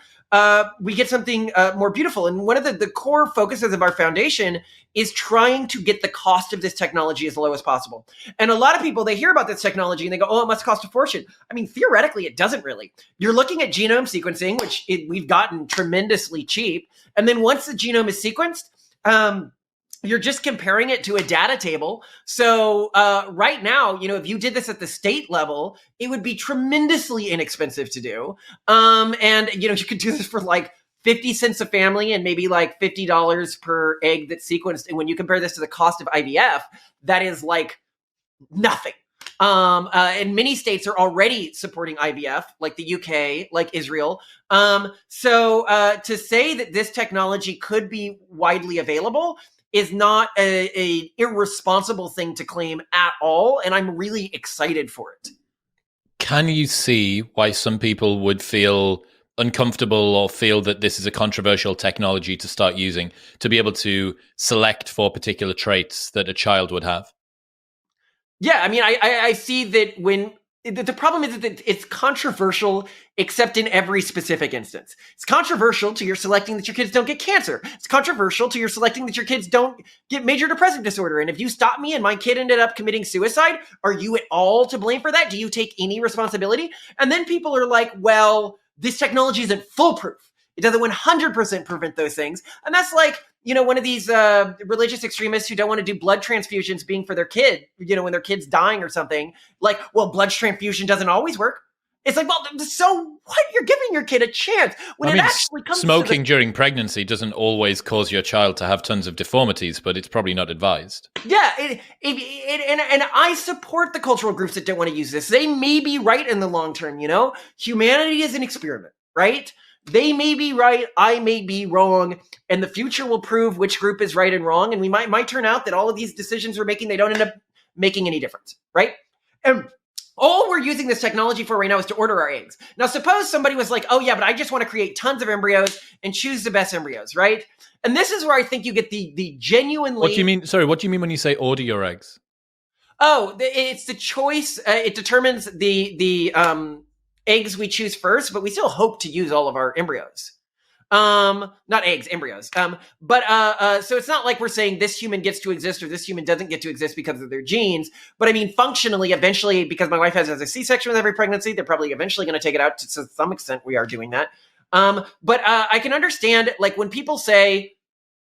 [SPEAKER 1] we get something more beautiful. And one of the core focuses of our foundation is trying to get the cost of this technology as low as possible. And a lot of people, they hear about this technology and they go, oh, it must cost a fortune. I mean, theoretically, it doesn't really. You're looking at genome sequencing, which we've gotten tremendously cheap. And then once the genome is sequenced, you're just comparing it to a data table. So right now, you know, if you did this at the state level, it would be tremendously inexpensive to do. And, you know, you could do this for like 50 cents a family and maybe like $50 per egg that's sequenced. And when you compare this to the cost of IVF, that is like nothing. And many states are already supporting IVF, like the UK, like Israel. So to say that this technology could be widely available is not a irresponsible thing to claim at all. And I'm really excited for it.
[SPEAKER 2] Can you see why some people would feel uncomfortable or feel that this is a controversial technology to start using to be able to select for particular traits that a child would have?
[SPEAKER 1] Yeah, I mean, I see that when the problem is that it's controversial, except in every specific instance. It's controversial to your selecting that your kids don't get cancer. It's controversial to your selecting that your kids don't get major depressive disorder. And if you stop me and my kid ended up committing suicide, are you at all to blame for that? Do you take any responsibility? And then people are like, well, this technology isn't foolproof. It doesn't 100% prevent those things. And that's like, you know, one of these religious extremists who don't want to do blood transfusions being for their kid, you know, when their kid's dying or something. Like, well, blood transfusion doesn't always work. It's like, well, so what? You're giving your kid a chance. When it actually comes
[SPEAKER 2] smoking during pregnancy doesn't always cause your child to have tons of deformities, but it's probably not advised.
[SPEAKER 1] Yeah, and I support the cultural groups that don't want to use this. They may be right in the long term, you know? Humanity is an experiment, right? They may be right, I may be wrong, and the future will prove which group is right and wrong, and we might turn out that all of these decisions we're making, they don't end up making any difference, right? And all we're using this technology for right now is to order our eggs. Now, suppose somebody was like, oh yeah, but I just want to create tons of embryos and choose the best embryos, right? And this is where I think you get the genuinely...
[SPEAKER 2] What do you mean? Sorry, what do you mean when you say order your eggs?
[SPEAKER 1] Oh, it's the choice. It determines the eggs we choose first, but we still hope to use all of our embryos. Not eggs, embryos. So it's not like we're saying this human gets to exist or this human doesn't get to exist because of their genes. But I mean, functionally, eventually, because my wife has a C-section with every pregnancy, they're probably eventually going to take it out. To some extent, we are doing that. But I can understand, like, when people say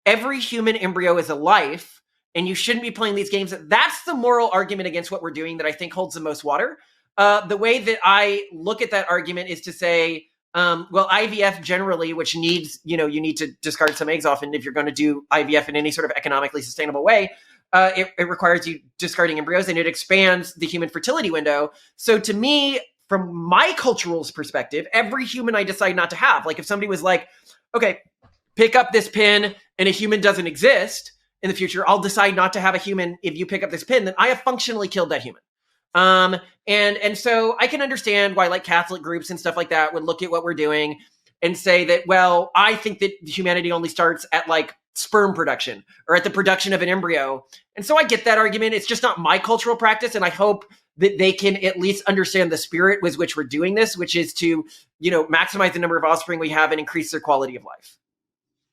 [SPEAKER 1] every human embryo is a life and you shouldn't be playing these games, that's the moral argument against what we're doing that I think holds the most water. The way that I look at that argument is to say, well, IVF generally, which needs, you need to discard some eggs often if you're going to do IVF in any sort of economically sustainable way. It requires you discarding embryos and it expands the human fertility window. So to me, from my cultural perspective, every human I decide not to have, like if somebody was like, okay, pick up this pin and a human doesn't exist in the future, I'll decide not to have a human if you pick up this pin, then I have functionally killed that human. And so I can understand why like Catholic groups and stuff like that would look at what we're doing and say that, well, I think that humanity only starts at like sperm production or at the production of an embryo. And so I get that argument. It's just not my cultural practice. And I hope that they can at least understand the spirit with which we're doing this, which is to, maximize the number of offspring we have and increase their quality of life.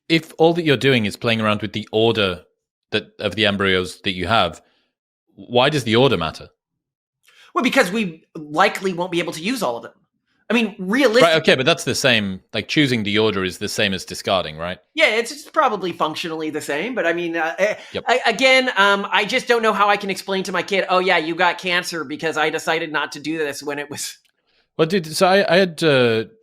[SPEAKER 2] If all that you're doing is playing around with the order of the embryos that you have, why does the order matter?
[SPEAKER 1] Well, because we likely won't be able to use all of them. I mean, realistically...
[SPEAKER 2] Right, okay, but that's the same, like choosing the order is the same as discarding, right?
[SPEAKER 1] Yeah, it's probably functionally the same, but I mean,
[SPEAKER 2] Yep.
[SPEAKER 1] I just don't know how I can explain to my kid, oh yeah, you got cancer because I decided not to do this when it was...
[SPEAKER 2] Well, dude, so I had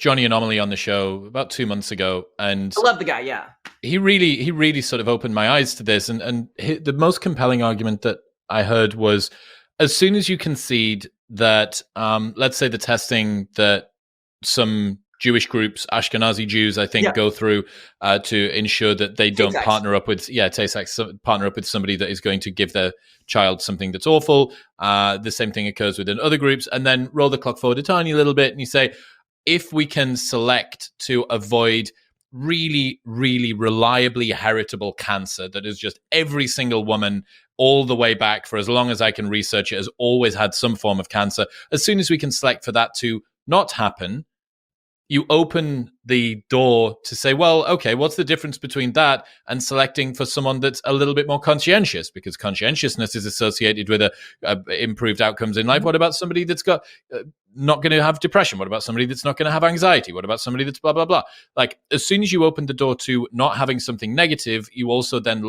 [SPEAKER 2] Johnny Anomaly on the show about 2 months ago, and...
[SPEAKER 1] I love the guy, yeah.
[SPEAKER 2] He really sort of opened my eyes to this, and the most compelling argument that I heard was, as soon as you concede that, let's say the testing that some Jewish groups, Ashkenazi Jews, I think, go through to ensure that they don't partner up with, partner up with somebody that is going to give their child something that's awful. The same thing occurs within other groups. And then roll the clock forward a tiny little bit and you say, if we can select to avoid really, really reliably heritable cancer that is just every single woman all the way back for as long as I can research it has always had some form of cancer. As soon as we can select for that to not happen, you open the door to say, well, okay, what's the difference between that and selecting for someone that's a little bit more conscientious? Because conscientiousness is associated with improved outcomes in life. What about somebody that's got not going to have depression? What about somebody that's not going to have anxiety? What about somebody that's blah, blah, blah? Like, as soon as you open the door to not having something negative, you also then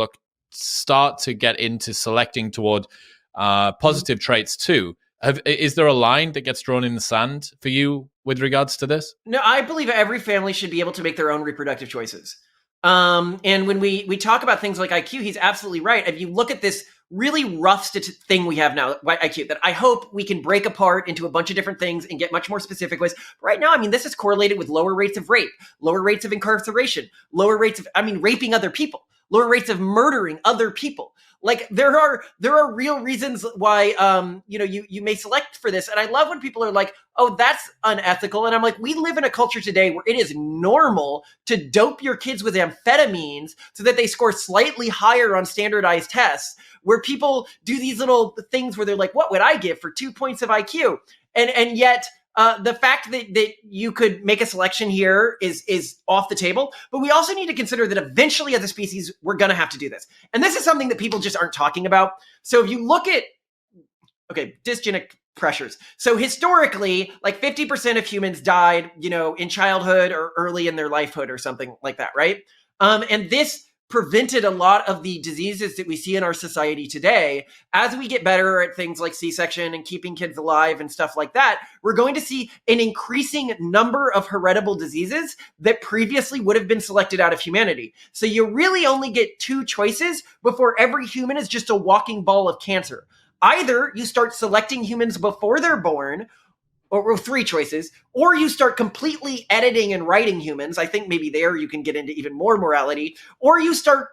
[SPEAKER 2] start to get into selecting toward positive traits too. Is there a line that gets drawn in the sand for you with regards to this?
[SPEAKER 1] No, I believe every family should be able to make their own reproductive choices. And when we talk about things like IQ, he's absolutely right. If you look at this really rough thing we have now, IQ, that I hope we can break apart into a bunch of different things and get much more specific with. Right now, I mean, this is correlated with lower rates of rape, lower rates of incarceration, lower rates of, raping other people, lower rates of murdering other people. Like there are real reasons why you may select for this. And I love when people are like, oh, that's unethical. And I'm like, we live in a culture today where it is normal to dope your kids with amphetamines so that they score slightly higher on standardized tests, where people do these little things where they're like, what would I give for 2 points of IQ? And yet the fact that you could make a selection here is off the table. But we also need to consider that eventually as a species, we're going to have to do this. And this is something that people just aren't talking about. So if you look at, dysgenic pressures. So historically, like 50% of humans died, in childhood or early in their lifehood or something like that, right? And this prevented a lot of the diseases that we see in our society today. As we get better at things like C-section and keeping kids alive and stuff like that, we're going to see an increasing number of heritable diseases that previously would have been selected out of humanity. So you really only get two choices before every human is just a walking ball of cancer. Either you start selecting humans before they're born, or three choices, or you start completely editing and writing humans. I think maybe there you can get into even more morality, or you start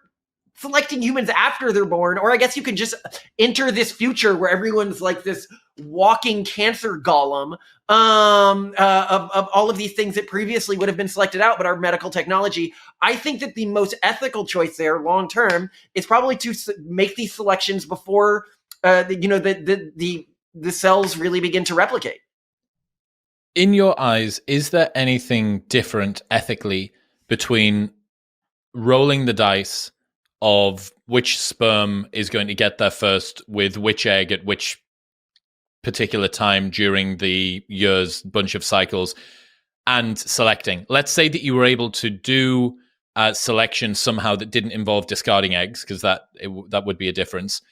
[SPEAKER 1] selecting humans after they're born, or I guess you can just enter this future where everyone's like this walking cancer golem of all of these things that previously would have been selected out, but our medical technology. I think that the most ethical choice there long term is probably to make these selections before the cells really begin to replicate.
[SPEAKER 2] In your eyes, is there anything different ethically between rolling the dice of which sperm is going to get there first with which egg at which particular time during the year's bunch of cycles, and selecting? Let's say that you were able to do selection somehow that didn't involve discarding eggs, because that would be a difference.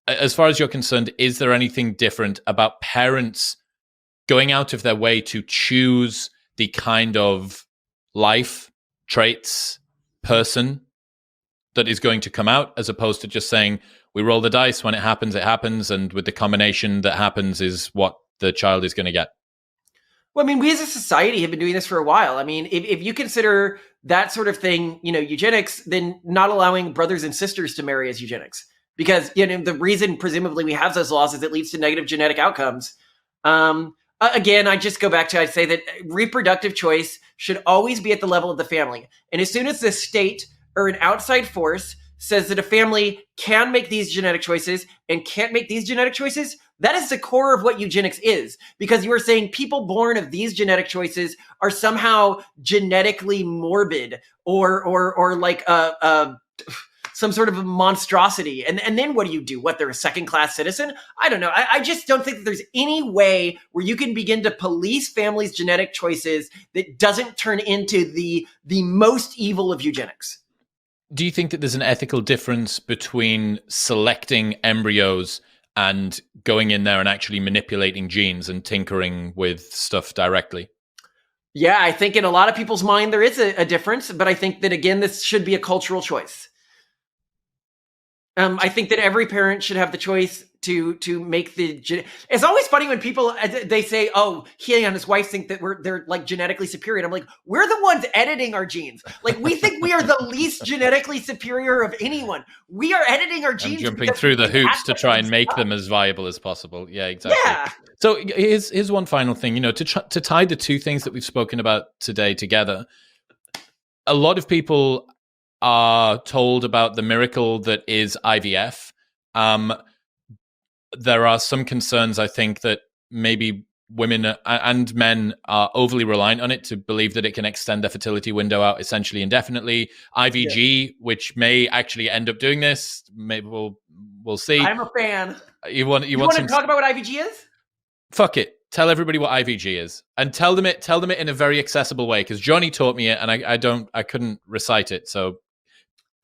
[SPEAKER 2] As far as you're concerned, is there anything different about parents going out of their way to choose the kind of life, traits, person that is going to come out, as opposed to just saying, we roll the dice, when it happens, and with the combination that happens is what the child is going to get?
[SPEAKER 1] Well, I mean, we as a society have been doing this for a while. I mean, if you consider that sort of thing, eugenics, then not allowing brothers and sisters to marry is eugenics. Because, the reason presumably we have those laws is it leads to negative genetic outcomes. Again, I just go back to, I'd say that reproductive choice should always be at the level of the family. And as soon as the state or an outside force says that a family can make these genetic choices and can't make these genetic choices, that is the core of what eugenics is. Because you are saying people born of these genetic choices are somehow genetically morbid or like some sort of a monstrosity. And then what do? What, they're a second-class citizen? I don't know. I just don't think that there's any way where you can begin to police families' genetic choices that doesn't turn into the most evil of eugenics.
[SPEAKER 2] Do you think that there's an ethical difference between selecting embryos and going in there and actually manipulating genes and tinkering with stuff directly?
[SPEAKER 1] Yeah, I think in a lot of people's mind there is a difference, but I think that, again, this should be a cultural choice. I think that every parent should have the choice to make the. It's always funny when people they say, "Oh, he and his wife think that they're like genetically superior." And I'm like, we're the ones editing our genes. Like, we think we are the least genetically superior of anyone. We are editing our genes,
[SPEAKER 2] and jumping through the hoops to try and make them as viable as possible. Yeah, exactly. Yeah. So here's one final thing. To tie the two things that we've spoken about today together. A lot of people are told about the miracle that is IVF. There are some concerns, I think, that maybe women and men are overly reliant on it to believe that it can extend their fertility window out essentially indefinitely. IVG, which may actually end up doing this, maybe we'll see.
[SPEAKER 1] I'm a fan.
[SPEAKER 2] You want to
[SPEAKER 1] talk about what IVG is?
[SPEAKER 2] Fuck it. Tell everybody what IVG is, and tell them it in a very accessible way, because Johnny taught me it, and I couldn't recite it. So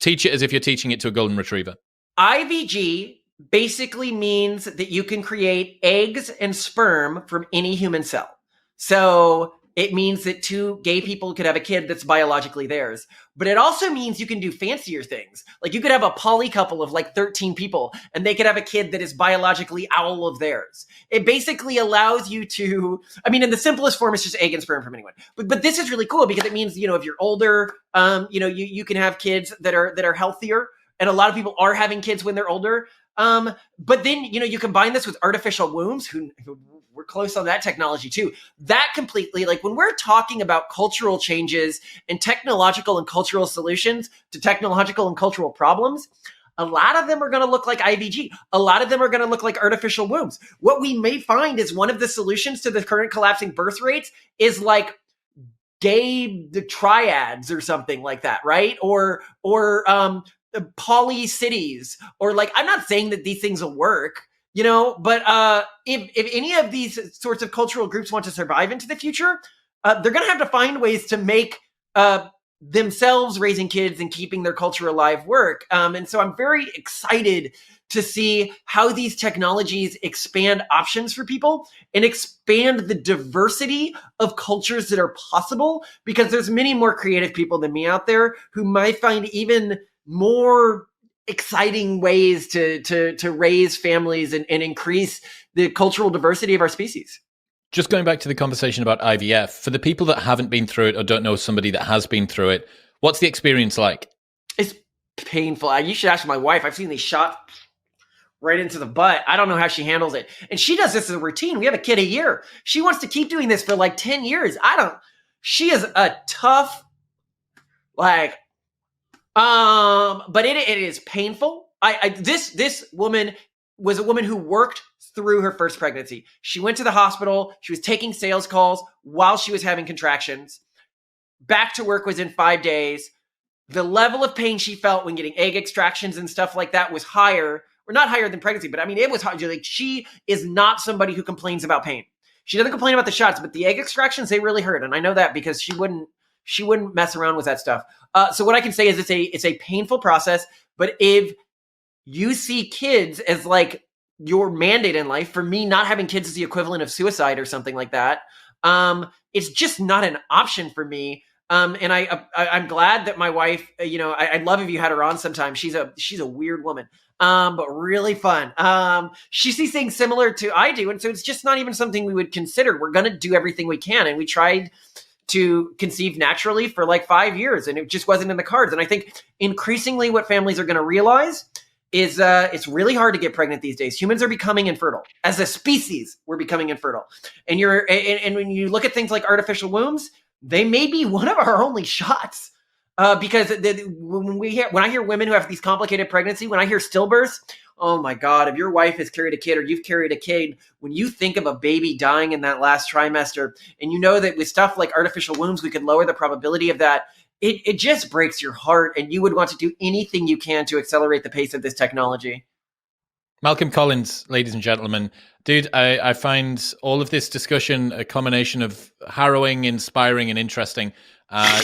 [SPEAKER 2] teach it as if you're teaching it to a golden retriever.
[SPEAKER 1] IVG basically means that you can create eggs and sperm from any human cell. So it means that two gay people could have a kid that's biologically theirs. But it also means you can do fancier things. Like, you could have a poly couple of like 13 people, and they could have a kid that is biologically all of theirs. It basically allows you to, I mean, in the simplest form, it's just egg and sperm from anyone. But this is really cool because it means, if you're older, you can have kids that are healthier. And a lot of people are having kids when they're older. But then, you combine this with artificial wombs, who we're close on that technology too. That completely, like, when we're talking about cultural changes and technological and cultural solutions to technological and cultural problems, a lot of them are going to look like IVG. A lot of them are going to look like artificial wombs. What we may find is one of the solutions to the current collapsing birth rates is like gay triads or something like that, right? Or poly cities, or like, I'm not saying that these things will work, but if any of these sorts of cultural groups want to survive into the future, they're going to have to find ways to make themselves raising kids and keeping their culture alive work. And so I'm very excited to see how these technologies expand options for people and expand the diversity of cultures that are possible, because there's many more creative people than me out there who might find even more exciting ways to raise families and increase the cultural diversity of our species.
[SPEAKER 2] Just going back to the conversation about IVF, for the people that haven't been through it or don't know somebody that has been through it, what's the experience like?
[SPEAKER 1] It's painful. You should ask my wife. I've seen these shots right into the butt. I don't know how she handles it. And she does this as a routine. We have a kid a year. She wants to keep doing this for like 10 years. She is a tough, but it is painful. This woman was a woman who worked through her first pregnancy. She went to the hospital. She was taking sales calls while she was having contractions. back to work was in 5 days. The level of pain she felt when getting egg extractions and stuff like that was higher, or not higher than pregnancy, but I mean, it was hard. Like, she is not somebody who complains about pain. She doesn't complain about the shots, but the egg extractions, they really hurt. And I know that because she wouldn't mess around with that stuff. So what I can say is it's a painful process, but if you see kids as like your mandate in life, for me, not having kids is the equivalent of suicide or something like that. It's just not an option for me. And I'm glad that my wife, I'd love if you had her on sometime. She's a weird woman, but really fun. She sees things similar to I do. And so it's just not even something we would consider. We're going to do everything we can. And we tried to conceive naturally for like 5 years, and it just wasn't in the cards. And I think increasingly what families are going to realize is it's really hard to get pregnant these days. Humans are becoming infertile. As a species, we're becoming infertile. And when you look at things like artificial wombs, they may be one of our only shots. Because when I hear women who have these complicated pregnancy, when I hear stillbirths, oh my God, if your wife has carried a kid or you've carried a kid, when you think of a baby dying in that last trimester, and you know that with stuff like artificial wombs, we could lower the probability of that, it just breaks your heart, and you would want to do anything you can to accelerate the pace of this technology.
[SPEAKER 2] Malcolm Collins, ladies and gentlemen. Dude, I find all of this discussion a combination of harrowing, inspiring, and interesting.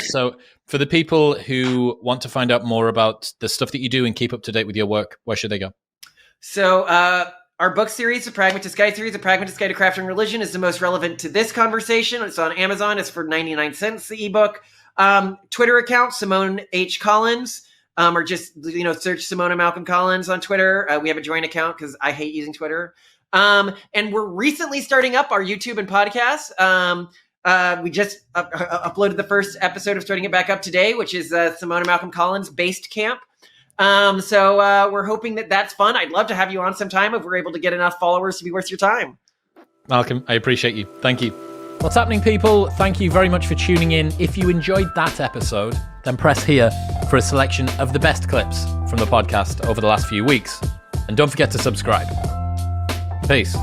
[SPEAKER 2] So for the people who want to find out more about the stuff that you do and keep up to date with your work, where should they go?
[SPEAKER 1] So our book series, The Pragmatist Guide series, The Pragmatist Guide to Crafting Religion, is the most relevant to this conversation. It's on Amazon. It's for 99 cents, the ebook. Twitter account, Simone H. Collins. Or just, search Simona Malcolm Collins on Twitter. We have a joint account because I hate using Twitter. And we're recently starting up our YouTube and podcast. We just uploaded the first episode of starting it back up today, which is Simona Malcolm Collins Based Camp. So we're hoping that that's fun. I'd love to have you on sometime if we're able to get enough followers to be worth your time.
[SPEAKER 2] Malcolm, I appreciate you. Thank you. What's happening, people? Thank you very much for tuning in. If you enjoyed that episode, then press here for a selection of the best clips from the podcast over the last few weeks. And don't forget to subscribe. Peace.